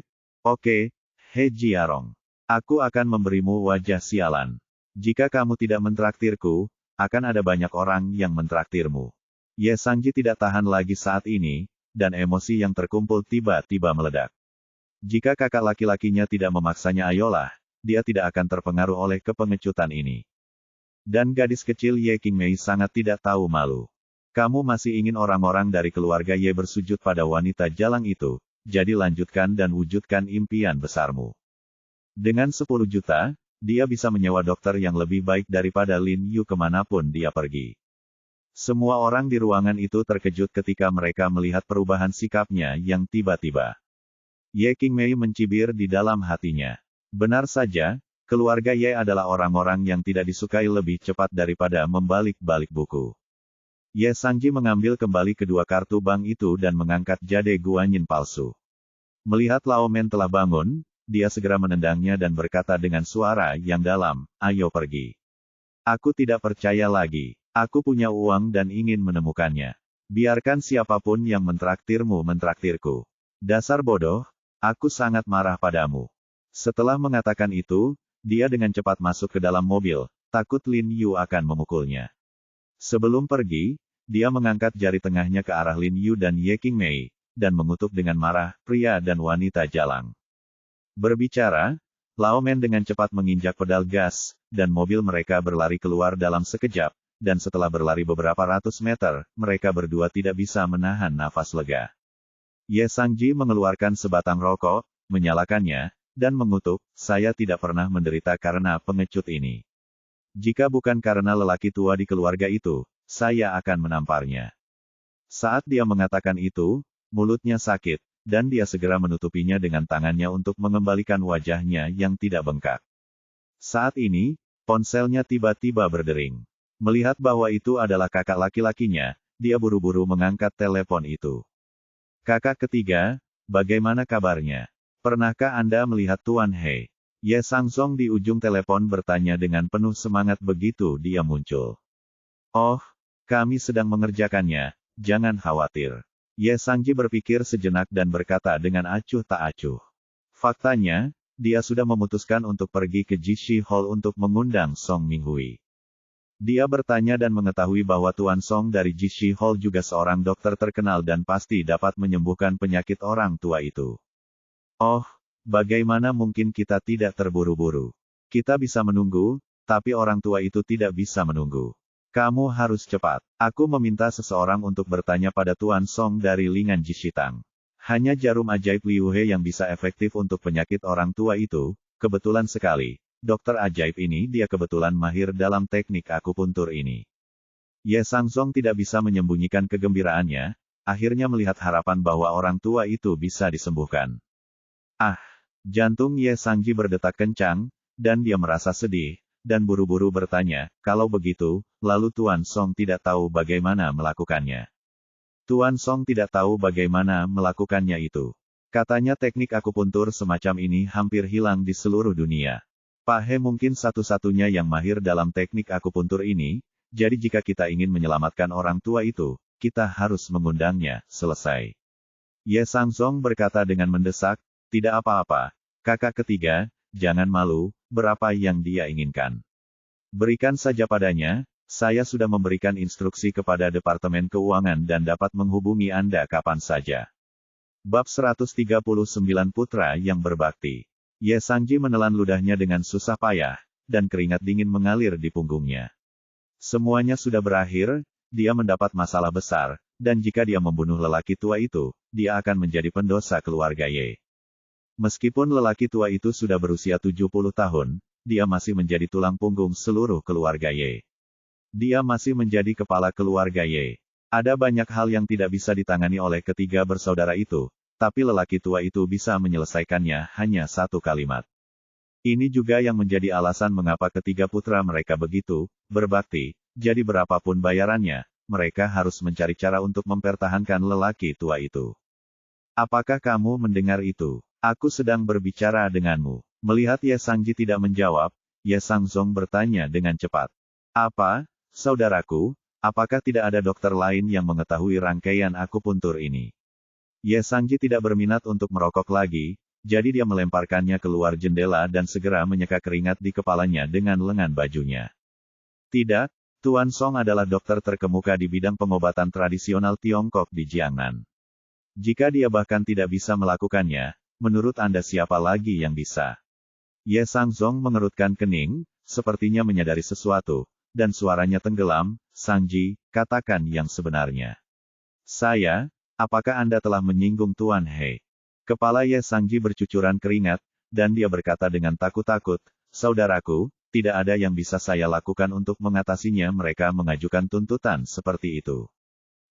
He Jiarong. Aku akan memberimu wajah sialan. Jika kamu tidak mentraktirku, akan ada banyak orang yang mentraktirmu. Ye Sangji tidak tahan lagi saat ini, dan emosi yang terkumpul tiba-tiba meledak. Jika kakak laki-lakinya tidak memaksanya ayolah, dia tidak akan terpengaruh oleh kepengecutan ini. Dan gadis kecil Ye Qingmei sangat tidak tahu malu. Kamu masih ingin orang-orang dari keluarga Ye bersujud pada wanita jalang itu, jadi lanjutkan dan wujudkan impian besarmu. Dengan 10 juta, dia bisa menyewa dokter yang lebih baik daripada Lin Yu kemanapun dia pergi. Semua orang di ruangan itu terkejut ketika mereka melihat perubahan sikapnya yang tiba-tiba. Ye Qingmei mencibir di dalam hatinya. Benar saja, keluarga Ye adalah orang-orang yang tidak disukai lebih cepat daripada membalik-balik buku. Ye Sangji mengambil kembali kedua kartu bank itu dan mengangkat jade guanyin palsu. Melihat Lao Men telah bangun, dia segera menendangnya dan berkata dengan suara yang dalam, ayo pergi. Aku tidak percaya lagi. Aku punya uang dan ingin menemukannya. Biarkan siapapun yang mentraktirmu mentraktirku. Dasar bodoh. Aku sangat marah padamu. Setelah mengatakan itu, dia dengan cepat masuk ke dalam mobil, takut Lin Yu akan memukulnya. Sebelum pergi, dia mengangkat jari tengahnya ke arah Lin Yu dan Ye Qingmei, dan mengutuk dengan marah, pria dan wanita jalang. Berbicara, Lao Men dengan cepat menginjak pedal gas, dan mobil mereka berlari keluar dalam sekejap, dan setelah berlari beberapa ratus meter, mereka berdua tidak bisa menahan nafas lega. Ye Sangji mengeluarkan sebatang rokok, menyalakannya, dan mengutuk, saya tidak pernah menderita karena pengecut ini. Jika bukan karena lelaki tua di keluarga itu, saya akan menamparnya. Saat dia mengatakan itu, mulutnya sakit, dan dia segera menutupinya dengan tangannya untuk mengembalikan wajahnya yang tidak bengkak. Saat ini, ponselnya tiba-tiba berdering. Melihat bahwa itu adalah kakak laki-lakinya, dia buru-buru mengangkat telepon itu. Kakak ketiga, bagaimana kabarnya? Pernahkah Anda melihat Tuan He? Ye Sangzong di ujung telepon bertanya dengan penuh semangat begitu dia muncul. Oh, kami sedang mengerjakannya, jangan khawatir. Ye Sangji berpikir sejenak dan berkata dengan acuh tak acuh. Faktanya, dia sudah memutuskan untuk pergi ke Jishi Hall untuk mengundang Song Minghui. Dia bertanya dan mengetahui bahwa Tuan Song dari Jishi Hall juga seorang dokter terkenal dan pasti dapat menyembuhkan penyakit orang tua itu. Oh, bagaimana mungkin kita tidak terburu-buru? Kita bisa menunggu, tapi orang tua itu tidak bisa menunggu. Kamu harus cepat. Aku meminta seseorang untuk bertanya pada Tuan Song dari Lingan Jishitang. Hanya jarum ajaib Liu He yang bisa efektif untuk penyakit orang tua itu. Kebetulan sekali, dokter ajaib ini dia kebetulan mahir dalam teknik akupuntur ini. Ye Sangzong tidak bisa menyembunyikan kegembiraannya, akhirnya melihat harapan bahwa orang tua itu bisa disembuhkan. Ah, jantung Ye Sangji berdetak kencang, dan dia merasa sedih, dan buru-buru bertanya, kalau begitu, lalu Tuan Song tidak tahu bagaimana melakukannya. Tuan Song tidak tahu bagaimana melakukannya itu. Katanya teknik akupuntur semacam ini hampir hilang di seluruh dunia. Pak He mungkin satu-satunya yang mahir dalam teknik akupuntur ini, jadi jika kita ingin menyelamatkan orang tua itu, kita harus mengundangnya, selesai. Ye Sangzong berkata dengan mendesak, tidak apa-apa, kakak ketiga, jangan malu, berapa yang dia inginkan. Berikan saja padanya. Saya sudah memberikan instruksi kepada Departemen Keuangan dan dapat menghubungi Anda kapan saja. Bab 139 Putra yang Berbakti. Ye Sangji menelan ludahnya dengan susah payah, dan keringat dingin mengalir di punggungnya. Semuanya sudah berakhir, dia mendapat masalah besar, dan jika dia membunuh lelaki tua itu, dia akan menjadi pendosa keluarga Ye. Meskipun lelaki tua itu sudah berusia 70 tahun, dia masih menjadi tulang punggung seluruh keluarga Ye. Dia masih menjadi kepala keluarga Ye. Ada banyak hal yang tidak bisa ditangani oleh ketiga bersaudara itu, tapi lelaki tua itu bisa menyelesaikannya hanya satu kalimat. Ini juga yang menjadi alasan mengapa ketiga putra mereka begitu berbakti, jadi berapapun bayarannya, mereka harus mencari cara untuk mempertahankan lelaki tua itu. Apakah kamu mendengar itu? Aku sedang berbicara denganmu. Melihat Ye Sangji tidak menjawab, Ye Sangzong bertanya dengan cepat. Apa? Saudaraku, apakah tidak ada dokter lain yang mengetahui rangkaian akupuntur ini? Ye Sangji tidak berminat untuk merokok lagi, jadi dia melemparkannya keluar jendela dan segera menyeka keringat di kepalanya dengan lengan bajunya. Tidak, Tuan Song adalah dokter terkemuka di bidang pengobatan tradisional Tiongkok di Jiangnan. Jika dia bahkan tidak bisa melakukannya, menurut Anda siapa lagi yang bisa? Ye Sangzong mengerutkan kening, sepertinya menyadari sesuatu. Dan suaranya tenggelam, Sangji, katakan yang sebenarnya. Saya, apakah Anda telah menyinggung Tuan He? Kepala Ye Sangji bercucuran keringat, dan dia berkata dengan takut-takut, saudaraku, tidak ada yang bisa saya lakukan untuk mengatasinya. Mereka mengajukan tuntutan seperti itu.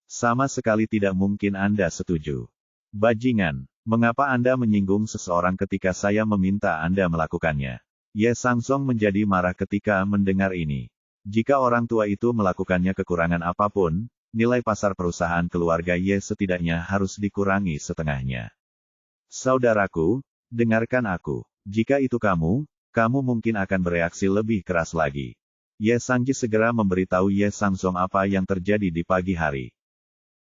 Sama sekali tidak mungkin Anda setuju. Bajingan, mengapa Anda menyinggung seseorang ketika saya meminta Anda melakukannya? Ye Sangzong menjadi marah ketika mendengar ini. Jika orang tua itu melakukannya kekurangan apapun, nilai pasar perusahaan keluarga Ye setidaknya harus dikurangi setengahnya. Saudaraku, dengarkan aku. Jika itu kamu mungkin akan bereaksi lebih keras lagi. Ye Sangji segera memberitahu Ye Sangzong apa yang terjadi di pagi hari.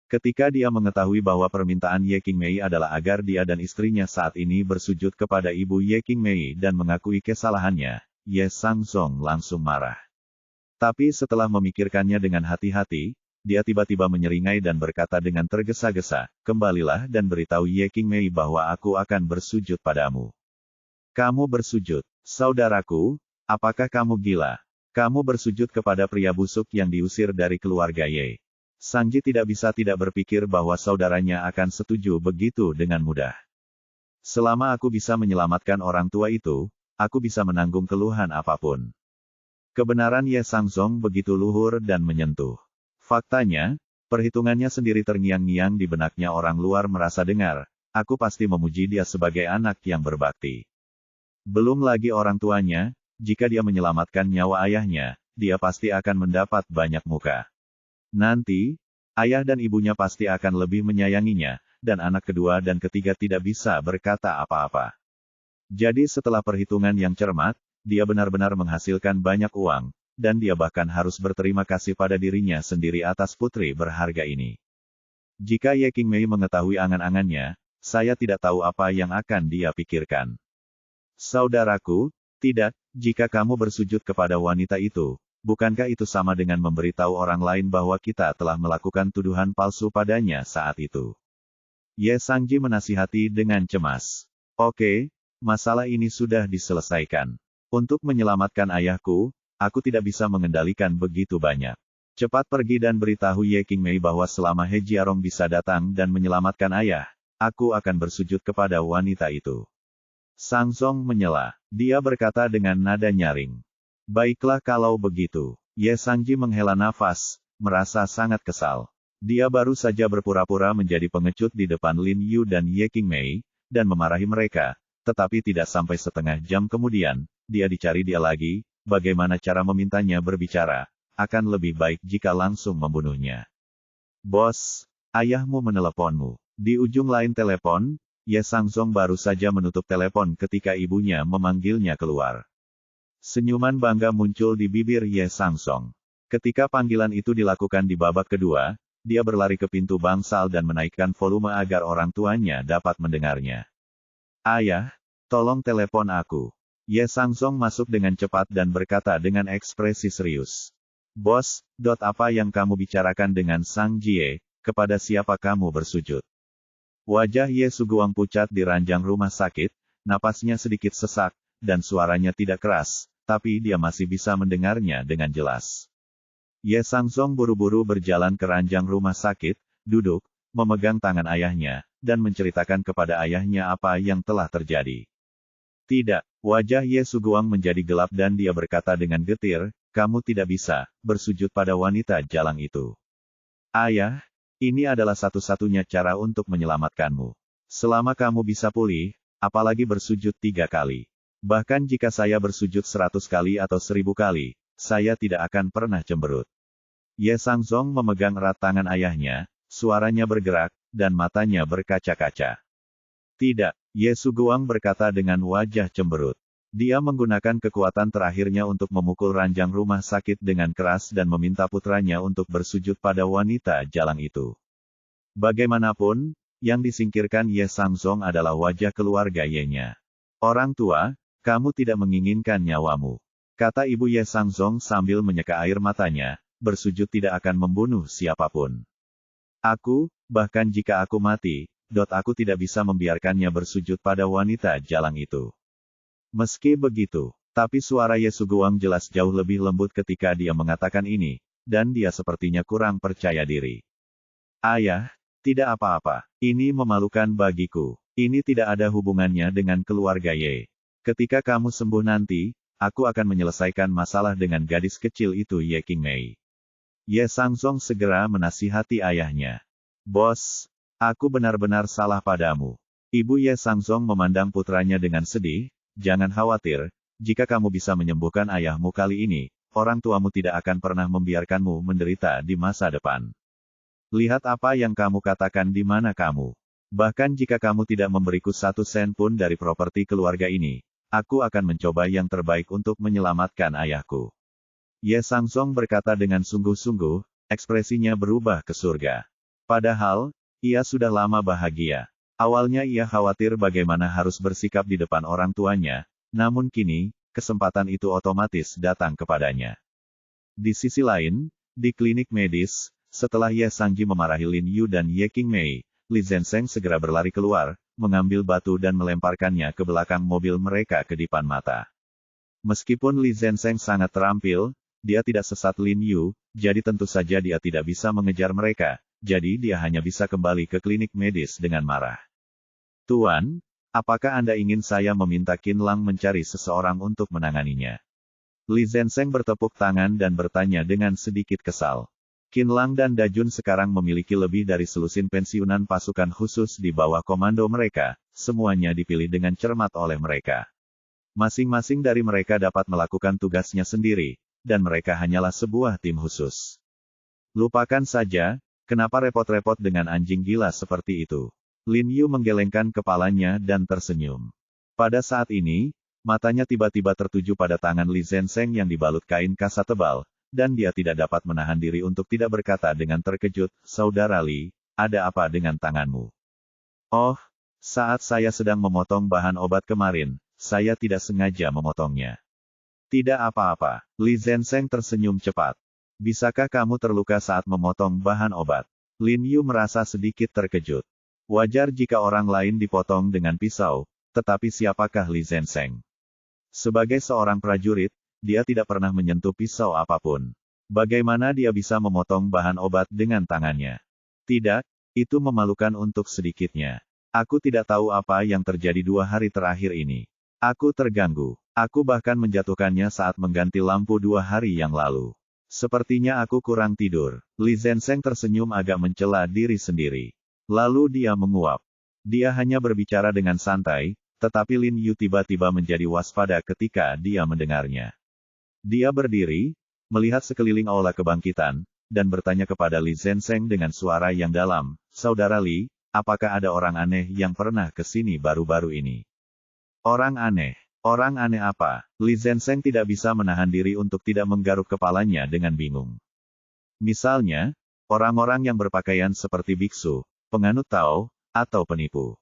Ketika dia mengetahui bahwa permintaan Ye Qingmei adalah agar dia dan istrinya saat ini bersujud kepada ibu Ye Qingmei dan mengakui kesalahannya, Ye Sangzong langsung marah. Tapi setelah memikirkannya dengan hati-hati, dia tiba-tiba menyeringai dan berkata dengan tergesa-gesa, kembalilah dan beritahu Ye Qingmei bahwa aku akan bersujud padamu. Kamu bersujud, saudaraku, apakah kamu gila? Kamu bersujud kepada pria busuk yang diusir dari keluarga Ye. Sangji tidak bisa tidak berpikir bahwa saudaranya akan setuju begitu dengan mudah. Selama aku bisa menyelamatkan orang tua itu, aku bisa menanggung keluhan apapun. Kebenaran Ye Sangzong begitu luhur dan menyentuh. Faktanya, perhitungannya sendiri terngiang-ngiang di benaknya. Orang luar merasa dengar, aku pasti memuji dia sebagai anak yang berbakti. Belum lagi orang tuanya, jika dia menyelamatkan nyawa ayahnya, dia pasti akan mendapat banyak muka. Nanti, ayah dan ibunya pasti akan lebih menyayanginya, dan anak kedua dan ketiga tidak bisa berkata apa-apa. Jadi setelah perhitungan yang cermat, dia benar-benar menghasilkan banyak uang, dan dia bahkan harus berterima kasih pada dirinya sendiri atas putri berharga ini. Jika Ye Qingmei mengetahui angan-angannya, saya tidak tahu apa yang akan dia pikirkan. Saudaraku, tidak, jika kamu bersujud kepada wanita itu, bukankah itu sama dengan memberitahu orang lain bahwa kita telah melakukan tuduhan palsu padanya saat itu? Ye Sangji menasihati dengan cemas. Oke, masalah ini sudah diselesaikan. Untuk menyelamatkan ayahku, aku tidak bisa mengendalikan begitu banyak. Cepat pergi dan beritahu Ye Qingmei bahwa selama He Jiarong bisa datang dan menyelamatkan ayah, aku akan bersujud kepada wanita itu. Sang Song menyela. Dia berkata dengan nada nyaring. Baiklah kalau begitu. Ye Sangji menghela nafas, merasa sangat kesal. Dia baru saja berpura-pura menjadi pengecut di depan Lin Yu dan Ye Qingmei, dan memarahi mereka, tetapi tidak sampai setengah jam kemudian, dia dicari dia lagi, bagaimana cara memintanya berbicara. Akan lebih baik jika langsung membunuhnya. Bos, ayahmu meneleponmu. Di ujung lain telepon, Ye Sangzong baru saja menutup telepon ketika ibunya memanggilnya keluar. Senyuman bangga muncul di bibir Ye Sangzong. Ketika panggilan itu dilakukan di babak kedua, dia berlari ke pintu bangsal dan menaikkan volume agar orang tuanya dapat mendengarnya. Ayah, tolong telepon aku. Ye Sangzong masuk dengan cepat dan berkata dengan ekspresi serius. Bos, apa yang kamu bicarakan dengan Sang Jie, kepada siapa kamu bersujud? Wajah Ye Suguang pucat di ranjang rumah sakit, napasnya sedikit sesak, dan suaranya tidak keras, tapi dia masih bisa mendengarnya dengan jelas. Ye Sangzong buru-buru berjalan ke ranjang rumah sakit, duduk, memegang tangan ayahnya, dan menceritakan kepada ayahnya apa yang telah terjadi. Tidak, wajah Ye Suguang menjadi gelap dan dia berkata dengan getir, kamu tidak bisa bersujud pada wanita jalang itu. Ayah, ini adalah satu-satunya cara untuk menyelamatkanmu. Selama kamu bisa pulih, apalagi bersujud 3 kali. Bahkan jika saya bersujud 100 kali atau 1000 kali, saya tidak akan pernah cemberut. Ye Sangzong memegang erat tangan ayahnya, suaranya bergerak, dan matanya berkaca-kaca. Tidak, Ye Suguang berkata dengan wajah cemberut. Dia menggunakan kekuatan terakhirnya untuk memukul ranjang rumah sakit dengan keras dan meminta putranya untuk bersujud pada wanita jalang itu. Bagaimanapun, yang disingkirkan Ye Sangzong adalah wajah keluarga Ye-nya. Orang tua, kamu tidak menginginkan nyawamu. Kata ibu Ye Sangzong sambil menyeka air matanya, bersujud tidak akan membunuh siapapun. Aku, bahkan jika aku mati, aku tidak bisa membiarkannya bersujud pada wanita jalang itu. Meski begitu, tapi suara Ye Suguang jelas jauh lebih lembut ketika dia mengatakan ini, dan dia sepertinya kurang percaya diri. Ayah, tidak apa-apa, ini memalukan bagiku. Ini tidak ada hubungannya dengan keluarga Ye. Ketika kamu sembuh nanti, aku akan menyelesaikan masalah dengan gadis kecil itu Ye Qingmei. Ye Sangzong segera menasihati ayahnya. Bos, aku benar-benar salah padamu. Ibu Ye Sangzong memandang putranya dengan sedih. Jangan khawatir, jika kamu bisa menyembuhkan ayahmu kali ini, orang tuamu tidak akan pernah membiarkanmu menderita di masa depan. Lihat apa yang kamu katakan di mana kamu. Bahkan jika kamu tidak memberiku 1 sen pun dari properti keluarga ini, aku akan mencoba yang terbaik untuk menyelamatkan ayahku. Ye Sangzong berkata dengan sungguh-sungguh, ekspresinya berubah ke surga. Padahal, ia sudah lama bahagia. Awalnya ia khawatir bagaimana harus bersikap di depan orang tuanya, namun kini, kesempatan itu otomatis datang kepadanya. Di sisi lain, di klinik medis, setelah Ye Sangji memarahi Lin Yu dan Ye Qingmei, Li Zhensheng segera berlari keluar, mengambil batu dan melemparkannya ke belakang mobil mereka ke depan mata. Meskipun Li Zhensheng sangat terampil, dia tidak sesat Lin Yu, jadi tentu saja dia tidak bisa mengejar mereka, jadi dia hanya bisa kembali ke klinik medis dengan marah. Tuan, apakah Anda ingin saya meminta Qin Lang mencari seseorang untuk menanganinya? Li Zhensheng bertepuk tangan dan bertanya dengan sedikit kesal. Qin Lang dan Dajun sekarang memiliki lebih dari selusin pensiunan pasukan khusus di bawah komando mereka, semuanya dipilih dengan cermat oleh mereka. Masing-masing dari mereka dapat melakukan tugasnya sendiri, dan mereka hanyalah sebuah tim khusus. Lupakan saja, kenapa repot-repot dengan anjing gila seperti itu. Lin Yu menggelengkan kepalanya dan tersenyum. Pada saat ini, matanya tiba-tiba tertuju pada tangan Li Zenseng yang dibalut kain kasa tebal, dan dia tidak dapat menahan diri untuk tidak berkata dengan terkejut, "Saudara Li, ada apa dengan tanganmu?" "Oh, saat saya sedang memotong bahan obat kemarin, saya tidak sengaja memotongnya." "Tidak apa-apa." Li Zenseng tersenyum cepat. "Bisakah kamu terluka saat memotong bahan obat?" Lin Yu merasa sedikit terkejut. Wajar jika orang lain dipotong dengan pisau, tetapi siapakah Li Zenseng? Sebagai seorang prajurit, dia tidak pernah menyentuh pisau apapun. Bagaimana dia bisa memotong bahan obat dengan tangannya? Tidak, itu memalukan untuk sedikitnya. Aku tidak tahu apa yang terjadi 2 hari terakhir ini. Aku terganggu. Aku bahkan menjatuhkannya saat mengganti lampu 2 hari yang lalu. Sepertinya aku kurang tidur. Li Zenseng tersenyum agak mencela diri sendiri. Lalu dia menguap. Dia hanya berbicara dengan santai, tetapi Lin Yu tiba-tiba menjadi waspada ketika dia mendengarnya. Dia berdiri, melihat sekeliling aula kebangkitan, dan bertanya kepada Li Zenseng dengan suara yang dalam, "Saudara Li, apakah ada orang aneh yang pernah ke sini baru-baru ini?" "Orang aneh? Orang aneh apa?" Li Zenseng tidak bisa menahan diri untuk tidak menggaruk kepalanya dengan bingung. "Misalnya, orang-orang yang berpakaian seperti biksu, penganut Tao, atau penipu."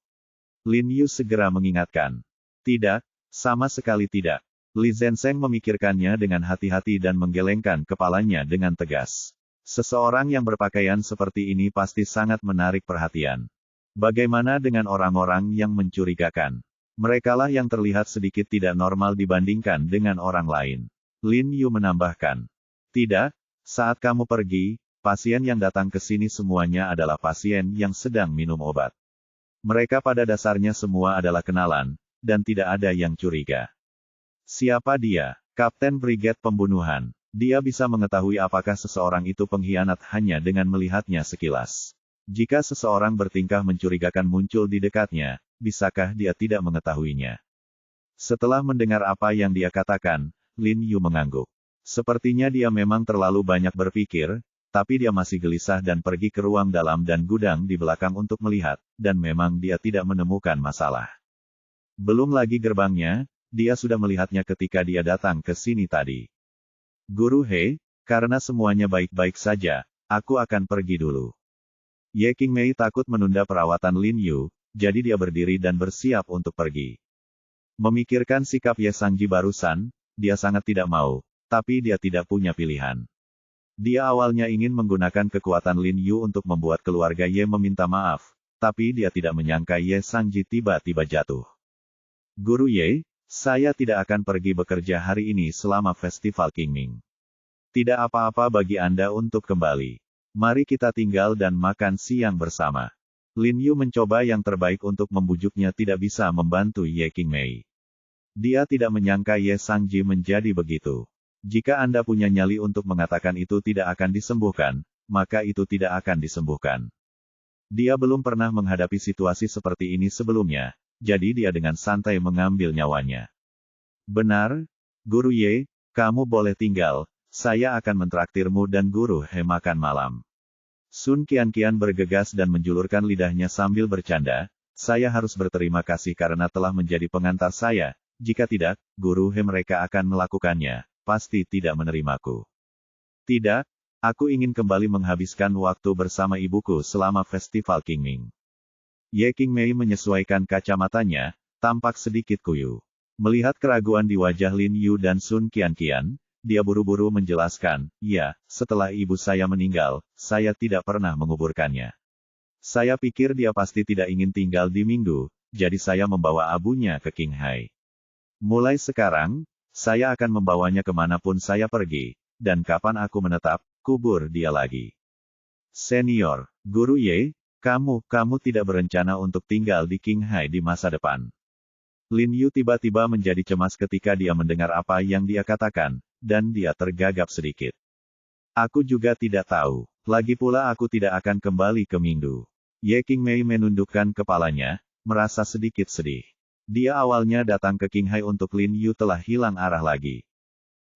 Lin Yu segera mengingatkan. "Tidak, sama sekali tidak." Li Zenseng memikirkannya dengan hati-hati dan menggelengkan kepalanya dengan tegas. Seseorang yang berpakaian seperti ini pasti sangat menarik perhatian. Bagaimana dengan orang-orang yang mencurigakan? Merekalah yang terlihat sedikit tidak normal dibandingkan dengan orang lain. Lin Yu menambahkan. "Tidak, saat kamu pergi, pasien yang datang ke sini semuanya adalah pasien yang sedang minum obat. Mereka pada dasarnya semua adalah kenalan, dan tidak ada yang curiga." "Siapa dia?" "Kapten Brigade Pembunuhan. Dia bisa mengetahui apakah seseorang itu pengkhianat hanya dengan melihatnya sekilas. Jika seseorang bertingkah mencurigakan muncul di dekatnya, bisakah dia tidak mengetahuinya?" Setelah mendengar apa yang dia katakan, Lin Yu mengangguk. Sepertinya dia memang terlalu banyak berpikir, tapi dia masih gelisah dan pergi ke ruang dalam dan gudang di belakang untuk melihat, dan memang dia tidak menemukan masalah. Belum lagi gerbangnya, dia sudah melihatnya ketika dia datang ke sini tadi. "Guru He, karena semuanya baik-baik saja, aku akan pergi dulu." Ye Qingmei takut menunda perawatan Lin Yu, jadi dia berdiri dan bersiap untuk pergi. Memikirkan sikap Ye Sangji barusan, dia sangat tidak mau, tapi dia tidak punya pilihan. Dia awalnya ingin menggunakan kekuatan Lin Yu untuk membuat keluarga Ye meminta maaf, tapi dia tidak menyangka Ye Sangji tiba-tiba jatuh. "Guru Ye, saya tidak akan pergi bekerja hari ini selama festival Qingming. Tidak apa-apa bagi Anda untuk kembali. Mari kita tinggal dan makan siang bersama." Lin Yu mencoba yang terbaik untuk membujuknya tidak bisa membantu Ye Qingmei. Dia tidak menyangka Ye Sangji menjadi begitu. Jika Anda punya nyali untuk mengatakan itu tidak akan disembuhkan, maka itu tidak akan disembuhkan. Dia belum pernah menghadapi situasi seperti ini sebelumnya, jadi dia dengan santai mengambil nyawanya. "Benar, Guru Ye, kamu boleh tinggal, saya akan mentraktirmu dan Guru He makan malam." Sun Qianqian bergegas dan menjulurkan lidahnya sambil bercanda, "Saya harus berterima kasih karena telah menjadi pengantar saya, jika tidak, Guru He mereka akan melakukannya, pasti tidak menerimaku." "Tidak, aku ingin kembali menghabiskan waktu bersama ibuku selama festival Qingming." Ye Qingmei menyesuaikan kacamatanya, tampak sedikit kuyu. Melihat keraguan di wajah Lin Yu dan Sun Qianqian, dia buru-buru menjelaskan, "Ya, setelah ibu saya meninggal, saya tidak pernah menguburkannya. Saya pikir dia pasti tidak ingin tinggal di Minggu, jadi saya membawa abunya ke Qinghai. Mulai sekarang, saya akan membawanya kemanapun saya pergi, dan kapan aku menetap, kubur dia lagi." "Senior, Guru Ye, kamu tidak berencana untuk tinggal di Qinghai di masa depan?" Lin Yu tiba-tiba menjadi cemas ketika dia mendengar apa yang dia katakan, dan dia tergagap sedikit. "Aku juga tidak tahu. Lagi pula aku tidak akan kembali ke Minggu." Ye Qingmei menundukkan kepalanya, merasa sedikit sedih. Dia awalnya datang ke Qinghai untuk Lin Yu telah hilang arah lagi.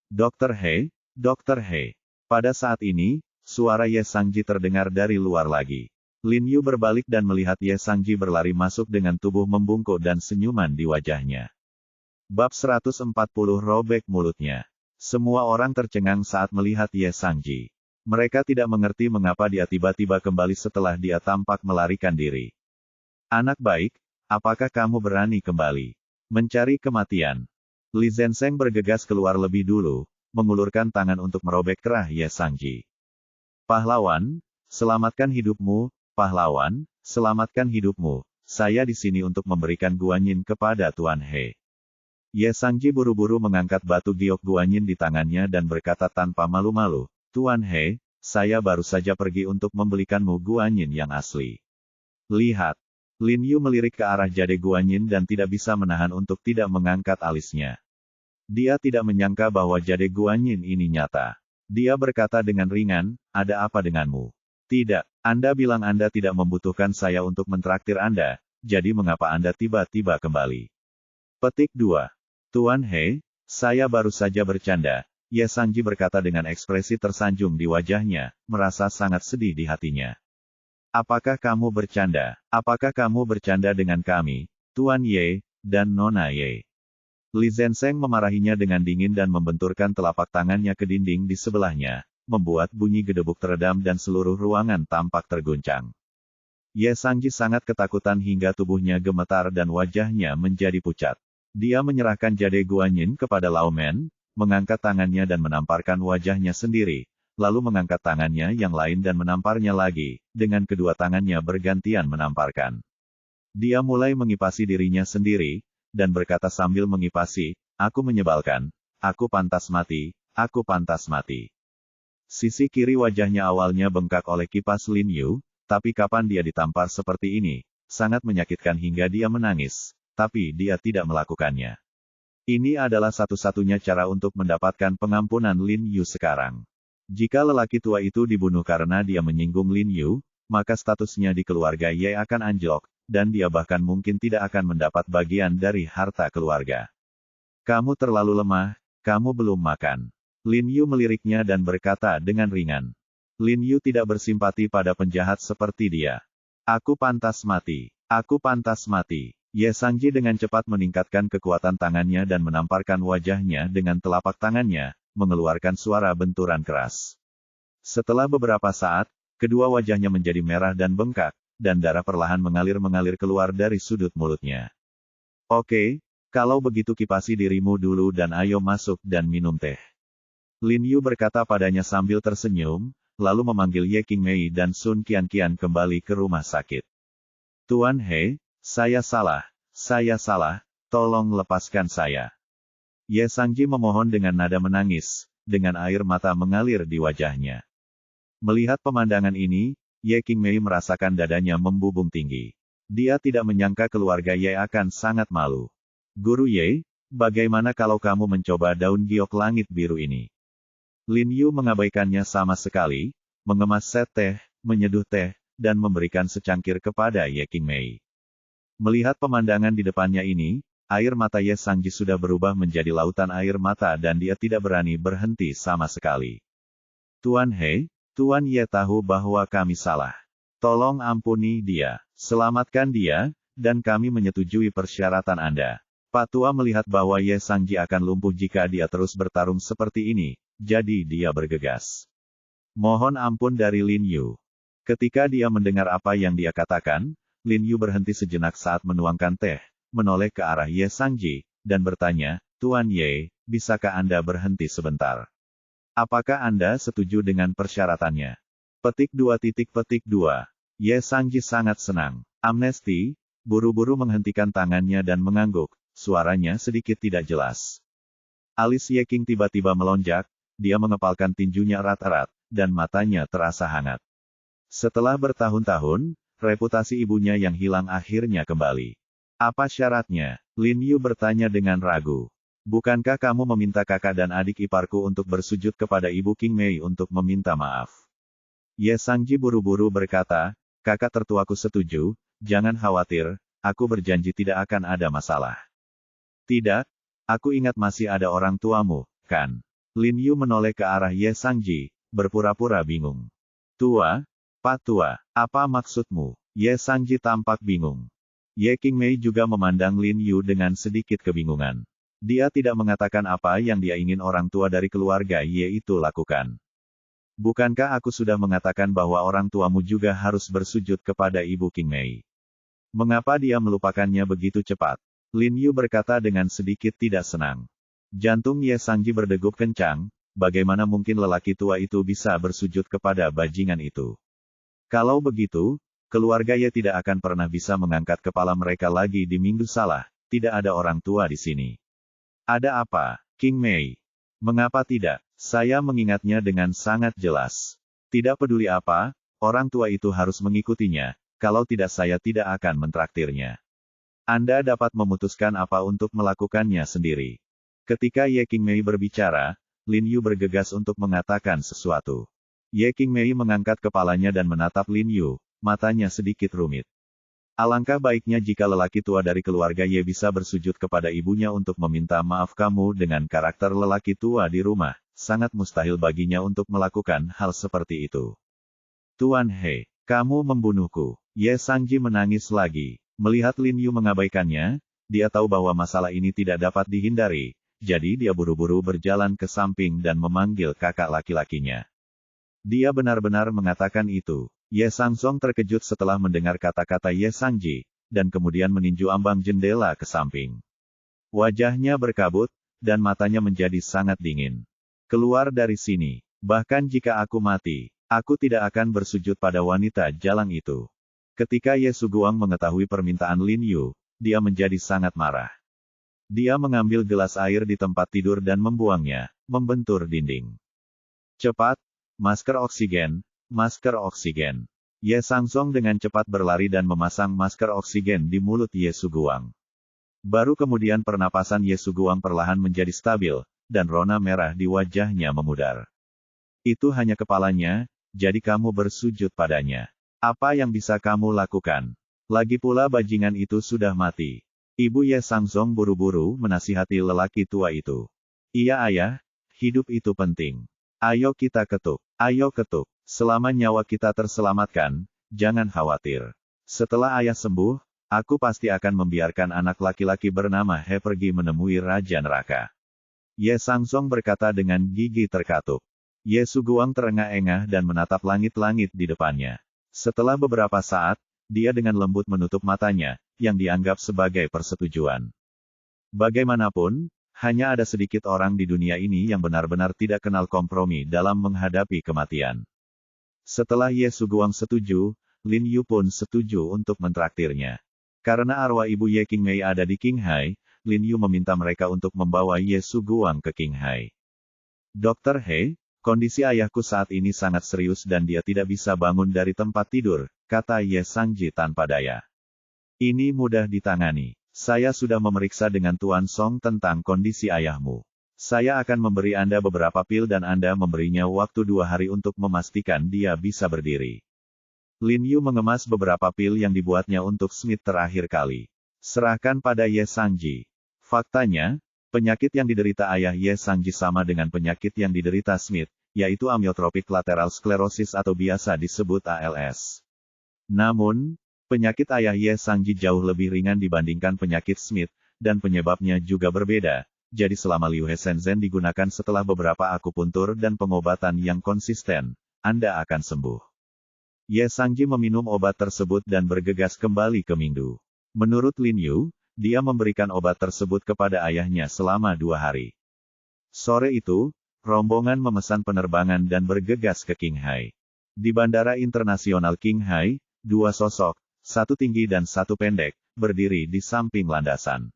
Dr. He, Dr. He." Pada saat ini, suara Ye Sangji terdengar dari luar lagi. Lin Yu berbalik dan melihat Ye Sangji berlari masuk dengan tubuh membungkuk dan senyuman di wajahnya. Bab 140 robek mulutnya. Semua orang tercengang saat melihat Ye Sangji. Mereka tidak mengerti mengapa dia tiba-tiba kembali setelah dia tampak melarikan diri. Anak baik, apakah kamu berani kembali mencari kematian? Li Zenseng bergegas keluar lebih dulu, mengulurkan tangan untuk merobek kerah Ye Sangji. Pahlawan, selamatkan hidupmu, pahlawan, selamatkan hidupmu. Saya di sini untuk memberikan guanyin kepada Tuan He. Ye Sangji buru-buru mengangkat batu giok guanyin di tangannya dan berkata tanpa malu-malu, Tuan He, saya baru saja pergi untuk membelikanmu guanyin yang asli. Lihat. Lin Yu melirik ke arah jade guanyin dan tidak bisa menahan untuk tidak mengangkat alisnya. Dia tidak menyangka bahwa jade guanyin ini nyata. Dia berkata dengan ringan, ada apa denganmu? Tidak, Anda bilang Anda tidak membutuhkan saya untuk mentraktir Anda, jadi mengapa Anda tiba-tiba kembali? Petik 2. Tuan He, saya baru saja bercanda, Ye Sangji berkata dengan ekspresi tersanjung di wajahnya, merasa sangat sedih di hatinya. Apakah kamu bercanda? Apakah kamu bercanda dengan kami, Tuan Ye, dan Nona Ye? Li Zenseng memarahinya dengan dingin dan membenturkan telapak tangannya ke dinding di sebelahnya, membuat bunyi gedebuk teredam dan seluruh ruangan tampak terguncang. Ye Sangji sangat ketakutan hingga tubuhnya gemetar dan wajahnya menjadi pucat. Dia menyerahkan jade guanyin kepada Lao Men, mengangkat tangannya dan menamparkan wajahnya sendiri, lalu mengangkat tangannya yang lain dan menamparnya lagi, dengan kedua tangannya bergantian menamparkan. Dia mulai mengipasi dirinya sendiri, dan berkata sambil mengipasi, aku menyebalkan, aku pantas mati, aku pantas mati. Sisi kiri wajahnya awalnya bengkak oleh kipas Lin Yu, tapi kapan dia ditampar seperti ini, sangat menyakitkan hingga dia menangis, tapi dia tidak melakukannya. Ini adalah satu-satunya cara untuk mendapatkan pengampunan Lin Yu sekarang. Jika lelaki tua itu dibunuh karena dia menyinggung Lin Yu, maka statusnya di keluarga Ye akan anjlok, dan dia bahkan mungkin tidak akan mendapat bagian dari harta keluarga. Kamu terlalu lemah, kamu belum makan. Lin Yu meliriknya dan berkata dengan ringan. Lin Yu tidak bersimpati pada penjahat seperti dia. Aku pantas mati. Aku pantas mati. Ye Sangji dengan cepat meningkatkan kekuatan tangannya dan menamparkan wajahnya dengan telapak tangannya, mengeluarkan suara benturan keras. Setelah beberapa saat, kedua wajahnya menjadi merah dan bengkak, dan darah perlahan mengalir-mengalir keluar dari sudut mulutnya. Oke, kalau begitu kipasi dirimu dulu dan ayo masuk dan minum teh. Lin Yu berkata padanya sambil tersenyum, lalu memanggil Ye Qingmei dan Sun Qianqian kembali ke rumah sakit. Tuan He, saya salah, tolong lepaskan saya. Ye Sangji memohon dengan nada menangis, dengan air mata mengalir di wajahnya. Melihat pemandangan ini, Ye Qingmei merasakan dadanya membubung tinggi. Dia tidak menyangka keluarga Ye akan sangat malu. Guru Ye, bagaimana kalau kamu mencoba daun giok langit biru ini? Lin Yu mengabaikannya sama sekali, mengemas set teh, menyeduh teh, dan memberikan secangkir kepada Ye Qingmei. Melihat pemandangan di depannya ini, air mata Ye Sangji sudah berubah menjadi lautan air mata dan dia tidak berani berhenti sama sekali. Tuan He, Tuan Ye tahu bahwa kami salah. Tolong ampuni dia, selamatkan dia, dan kami menyetujui persyaratan Anda. Pak Tua melihat bahwa Ye Sangji akan lumpuh jika dia terus bertarung seperti ini, jadi dia bergegas. Mohon ampun dari Lin Yu. Ketika dia mendengar apa yang dia katakan, Lin Yu berhenti sejenak saat menuangkan teh, menoleh ke arah Ye Sangji, dan bertanya, Tuan Ye, bisakah Anda berhenti sebentar? Apakah Anda setuju dengan persyaratannya? Petik 2. Ye Sangji sangat senang. Amnesti, buru-buru menghentikan tangannya dan mengangguk, suaranya sedikit tidak jelas. Alis Ye Qing tiba-tiba melonjak, dia mengepalkan tinjunya erat-erat, dan matanya terasa hangat. Setelah bertahun-tahun, reputasi ibunya yang hilang akhirnya kembali. Apa syaratnya? Lin Yu bertanya dengan ragu. Bukankah kamu meminta kakak dan adik iparku untuk bersujud kepada Ibu Qingmei untuk meminta maaf? Ye Sangji buru-buru berkata, kakak tertuaku setuju, jangan khawatir, aku berjanji tidak akan ada masalah. Tidak, aku ingat masih ada orang tuamu, kan? Lin Yu menoleh ke arah Ye Sangji, berpura-pura bingung. Tua? Pak Tua, apa maksudmu? Ye Sangji tampak bingung. Ye Qingmei juga memandang Lin Yu dengan sedikit kebingungan. Dia tidak mengatakan apa yang dia ingin orang tua dari keluarga Ye itu lakukan. Bukankah aku sudah mengatakan bahwa orang tuamu juga harus bersujud kepada Ibu Qingmei? Mengapa dia melupakannya begitu cepat? Lin Yu berkata dengan sedikit tidak senang. Jantung Ye Sangji berdegup kencang, bagaimana mungkin lelaki tua itu bisa bersujud kepada bajingan itu? Kalau begitu, keluarga Ye tidak akan pernah bisa mengangkat kepala mereka lagi di minggu salah, tidak ada orang tua di sini. Ada apa, Qingmei? Mengapa tidak? Saya mengingatnya dengan sangat jelas. Tidak peduli apa, orang tua itu harus mengikutinya, kalau tidak saya tidak akan mentraktirnya. Anda dapat memutuskan apa untuk melakukannya sendiri. Ketika Ye Qingmei berbicara, Lin Yu bergegas untuk mengatakan sesuatu. Ye Qingmei mengangkat kepalanya dan menatap Lin Yu, matanya sedikit rumit. Alangkah baiknya jika lelaki tua dari keluarga Ye bisa bersujud kepada ibunya untuk meminta maaf. Kamu dengan karakter lelaki tua di rumah, sangat mustahil baginya untuk melakukan hal seperti itu. Tuan He, kamu membunuhku. Ye Sangji menangis lagi. Melihat Lin Yu mengabaikannya, dia tahu bahwa masalah ini tidak dapat dihindari, jadi dia buru-buru berjalan ke samping dan memanggil kakak laki-lakinya. Dia benar-benar mengatakan itu. Ye Sangsong terkejut setelah mendengar kata-kata Ye Sangji, dan kemudian meninju ambang jendela ke samping. Wajahnya berkabut, dan matanya menjadi sangat dingin. Keluar dari sini. Bahkan jika aku mati, aku tidak akan bersujud pada wanita jalang itu. Ketika Ye Suguang mengetahui permintaan Lin Yu, dia menjadi sangat marah. Dia mengambil gelas air di tempat tidur dan membuangnya, membentur dinding. Cepat, masker oksigen, masker oksigen. Ye Sangsong dengan cepat berlari dan memasang masker oksigen di mulut Ye Suguang. Baru kemudian pernapasan Ye Suguang perlahan menjadi stabil, dan rona merah di wajahnya memudar. Itu hanya kepalanya, jadi kamu bersujud padanya. Apa yang bisa kamu lakukan? Lagi pula bajingan itu sudah mati. Ibu Ye Sangsong buru-buru menasihati lelaki tua itu. Iya ayah, hidup itu penting. Ayo kita ketuk. Ayo ketuk. Selama nyawa kita terselamatkan, jangan khawatir. Setelah ayah sembuh, aku pasti akan membiarkan anak laki-laki bernama He pergi menemui Raja Neraka. Ye Sangsong berkata dengan gigi terkatup. Ye Suguang terengah-engah dan menatap langit-langit di depannya. Setelah beberapa saat, dia dengan lembut menutup matanya, yang dianggap sebagai persetujuan. Bagaimanapun, hanya ada sedikit orang di dunia ini yang benar-benar tidak kenal kompromi dalam menghadapi kematian. Setelah Ye Suguang setuju, Lin Yu pun setuju untuk mentraktirnya. Karena arwah ibu Ye Qingmei ada di Qinghai, Lin Yu meminta mereka untuk membawa Ye Suguang ke Qinghai. Dr. He, kondisi ayahku saat ini sangat serius dan dia tidak bisa bangun dari tempat tidur, kata Ye Sangji tanpa daya. Ini mudah ditangani. Saya sudah memeriksa dengan Tuan Song tentang kondisi ayahmu. Saya akan memberi Anda beberapa pil dan Anda memberinya waktu 2 hari untuk memastikan dia bisa berdiri. Lin Yu mengemas beberapa pil yang dibuatnya untuk Smith terakhir kali. Serahkan pada Ye Sangji. Faktanya, penyakit yang diderita ayah Ye Sangji sama dengan penyakit yang diderita Smith, yaitu amyotrophic lateral sclerosis atau biasa disebut ALS. Namun, penyakit ayah Ye Sangji jauh lebih ringan dibandingkan penyakit Smith, dan penyebabnya juga berbeda, jadi selama Liu He Shenzhen digunakan setelah beberapa akupuntur dan pengobatan yang konsisten, Anda akan sembuh. Ye Sangji meminum obat tersebut dan bergegas kembali ke Mingdu. Menurut Lin Yu, dia memberikan obat tersebut kepada ayahnya selama 2 hari. Sore itu, rombongan memesan penerbangan dan bergegas ke Qinghai. Di Bandara Internasional Qinghai, 2 sosok, satu tinggi dan satu pendek, berdiri di samping landasan.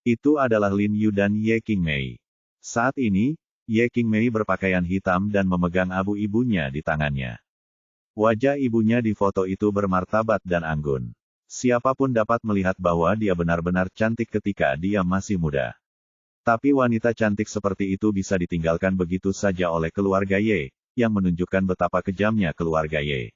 Itu adalah Lin Yu dan Ye Qingmei. Saat ini, Ye Qingmei berpakaian hitam dan memegang abu ibunya di tangannya. Wajah ibunya di foto itu bermartabat dan anggun. Siapapun dapat melihat bahwa dia benar-benar cantik ketika dia masih muda. Tapi wanita cantik seperti itu bisa ditinggalkan begitu saja oleh keluarga Ye, yang menunjukkan betapa kejamnya keluarga Ye.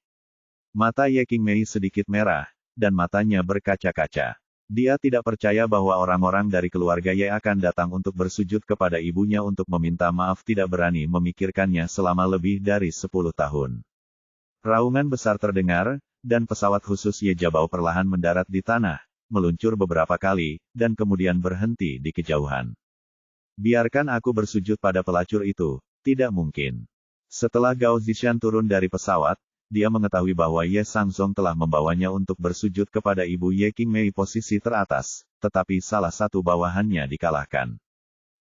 Mata Ye Qingmei sedikit merah, dan matanya berkaca-kaca. Dia tidak percaya bahwa orang-orang dari keluarga Ye akan datang untuk bersujud kepada ibunya untuk meminta maaf, tidak berani memikirkannya selama lebih dari 10 tahun. Raungan besar terdengar, dan pesawat khusus Ye Jabao perlahan mendarat di tanah, meluncur beberapa kali, dan kemudian berhenti di kejauhan. Biarkan aku bersujud pada pelacur itu, tidak mungkin. Setelah Gao Zishan turun dari pesawat, dia mengetahui bahwa Ye Sangzong telah membawanya untuk bersujud kepada ibu Ye Qingmei posisi teratas, tetapi salah satu bawahannya dikalahkan.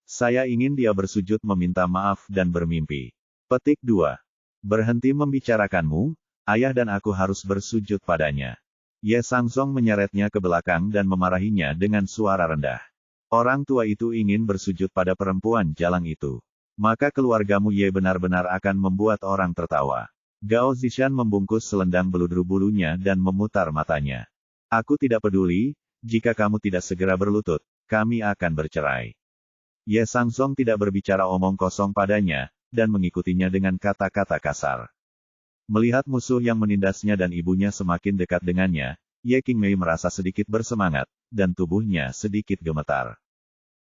Saya ingin dia bersujud meminta maaf dan bermimpi. Petik 2. Berhenti membicarakanmu, ayah dan aku harus bersujud padanya. Ye Sangzong menyeretnya ke belakang dan memarahinya dengan suara rendah. Orang tua itu ingin bersujud pada perempuan jalang itu. Maka keluargamu Ye benar-benar akan membuat orang tertawa. Gao Zishan membungkus selendang beludru bulunya dan memutar matanya. Aku tidak peduli, jika kamu tidak segera berlutut, kami akan bercerai. Ye Sangzong tidak berbicara omong kosong padanya, dan mengikutinya dengan kata-kata kasar. Melihat musuh yang menindasnya dan ibunya semakin dekat dengannya, Ye Qingmei merasa sedikit bersemangat, dan tubuhnya sedikit gemetar.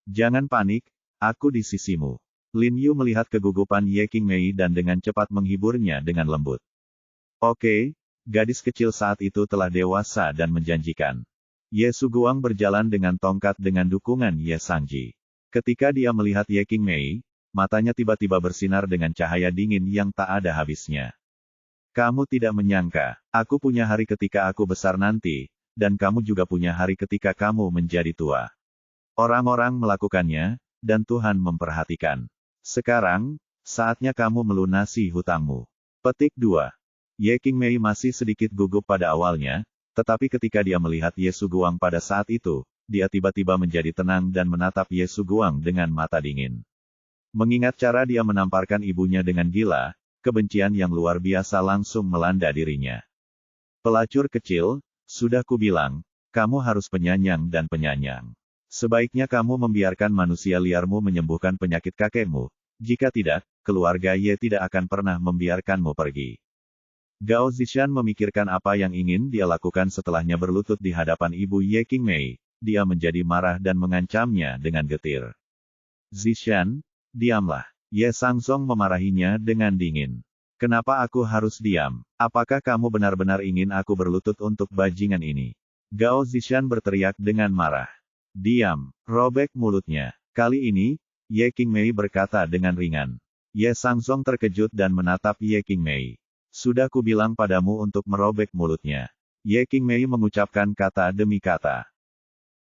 Jangan panik, aku di sisimu. Lin Yu melihat kegugupan Ye Qingmei dan dengan cepat menghiburnya dengan lembut. Oke, gadis kecil saat itu telah dewasa dan menjanjikan. Ye Suguang berjalan dengan tongkat dengan dukungan Ye Sangji. Ketika dia melihat Ye Qingmei, matanya tiba-tiba bersinar dengan cahaya dingin yang tak ada habisnya. Kamu tidak menyangka, aku punya hari ketika aku besar nanti, dan kamu juga punya hari ketika kamu menjadi tua. Orang-orang melakukannya, dan Tuhan memperhatikan. Sekarang, saatnya kamu melunasi hutangmu. Petik 2. Ye Qingmei masih sedikit gugup pada awalnya, tetapi ketika dia melihat Ye Suguang pada saat itu, dia tiba-tiba menjadi tenang dan menatap Ye Suguang dengan mata dingin. Mengingat cara dia menamparkan ibunya dengan gila, kebencian yang luar biasa langsung melanda dirinya. Pelacur kecil, sudah kubilang, kamu harus penyanyang dan penyanyang. Sebaiknya kamu membiarkan manusia liarmu menyembuhkan penyakit kakekmu, jika tidak, keluarga Ye tidak akan pernah membiarkanmu pergi. Gao Zishan memikirkan apa yang ingin dia lakukan setelahnya berlutut di hadapan ibu Ye Qingmei. Dia menjadi marah dan mengancamnya dengan getir. Zishan, diamlah. Ye Sangzong memarahinya dengan dingin. Kenapa aku harus diam? Apakah kamu benar-benar ingin aku berlutut untuk bajingan ini? Gao Zishan berteriak dengan marah. Diam, robek mulutnya. Kali ini, Ye Qingmei berkata dengan ringan. Ye Sangzong terkejut dan menatap Ye Qingmei. Sudah kubilang padamu untuk merobek mulutnya. Ye Qingmei mengucapkan kata demi kata.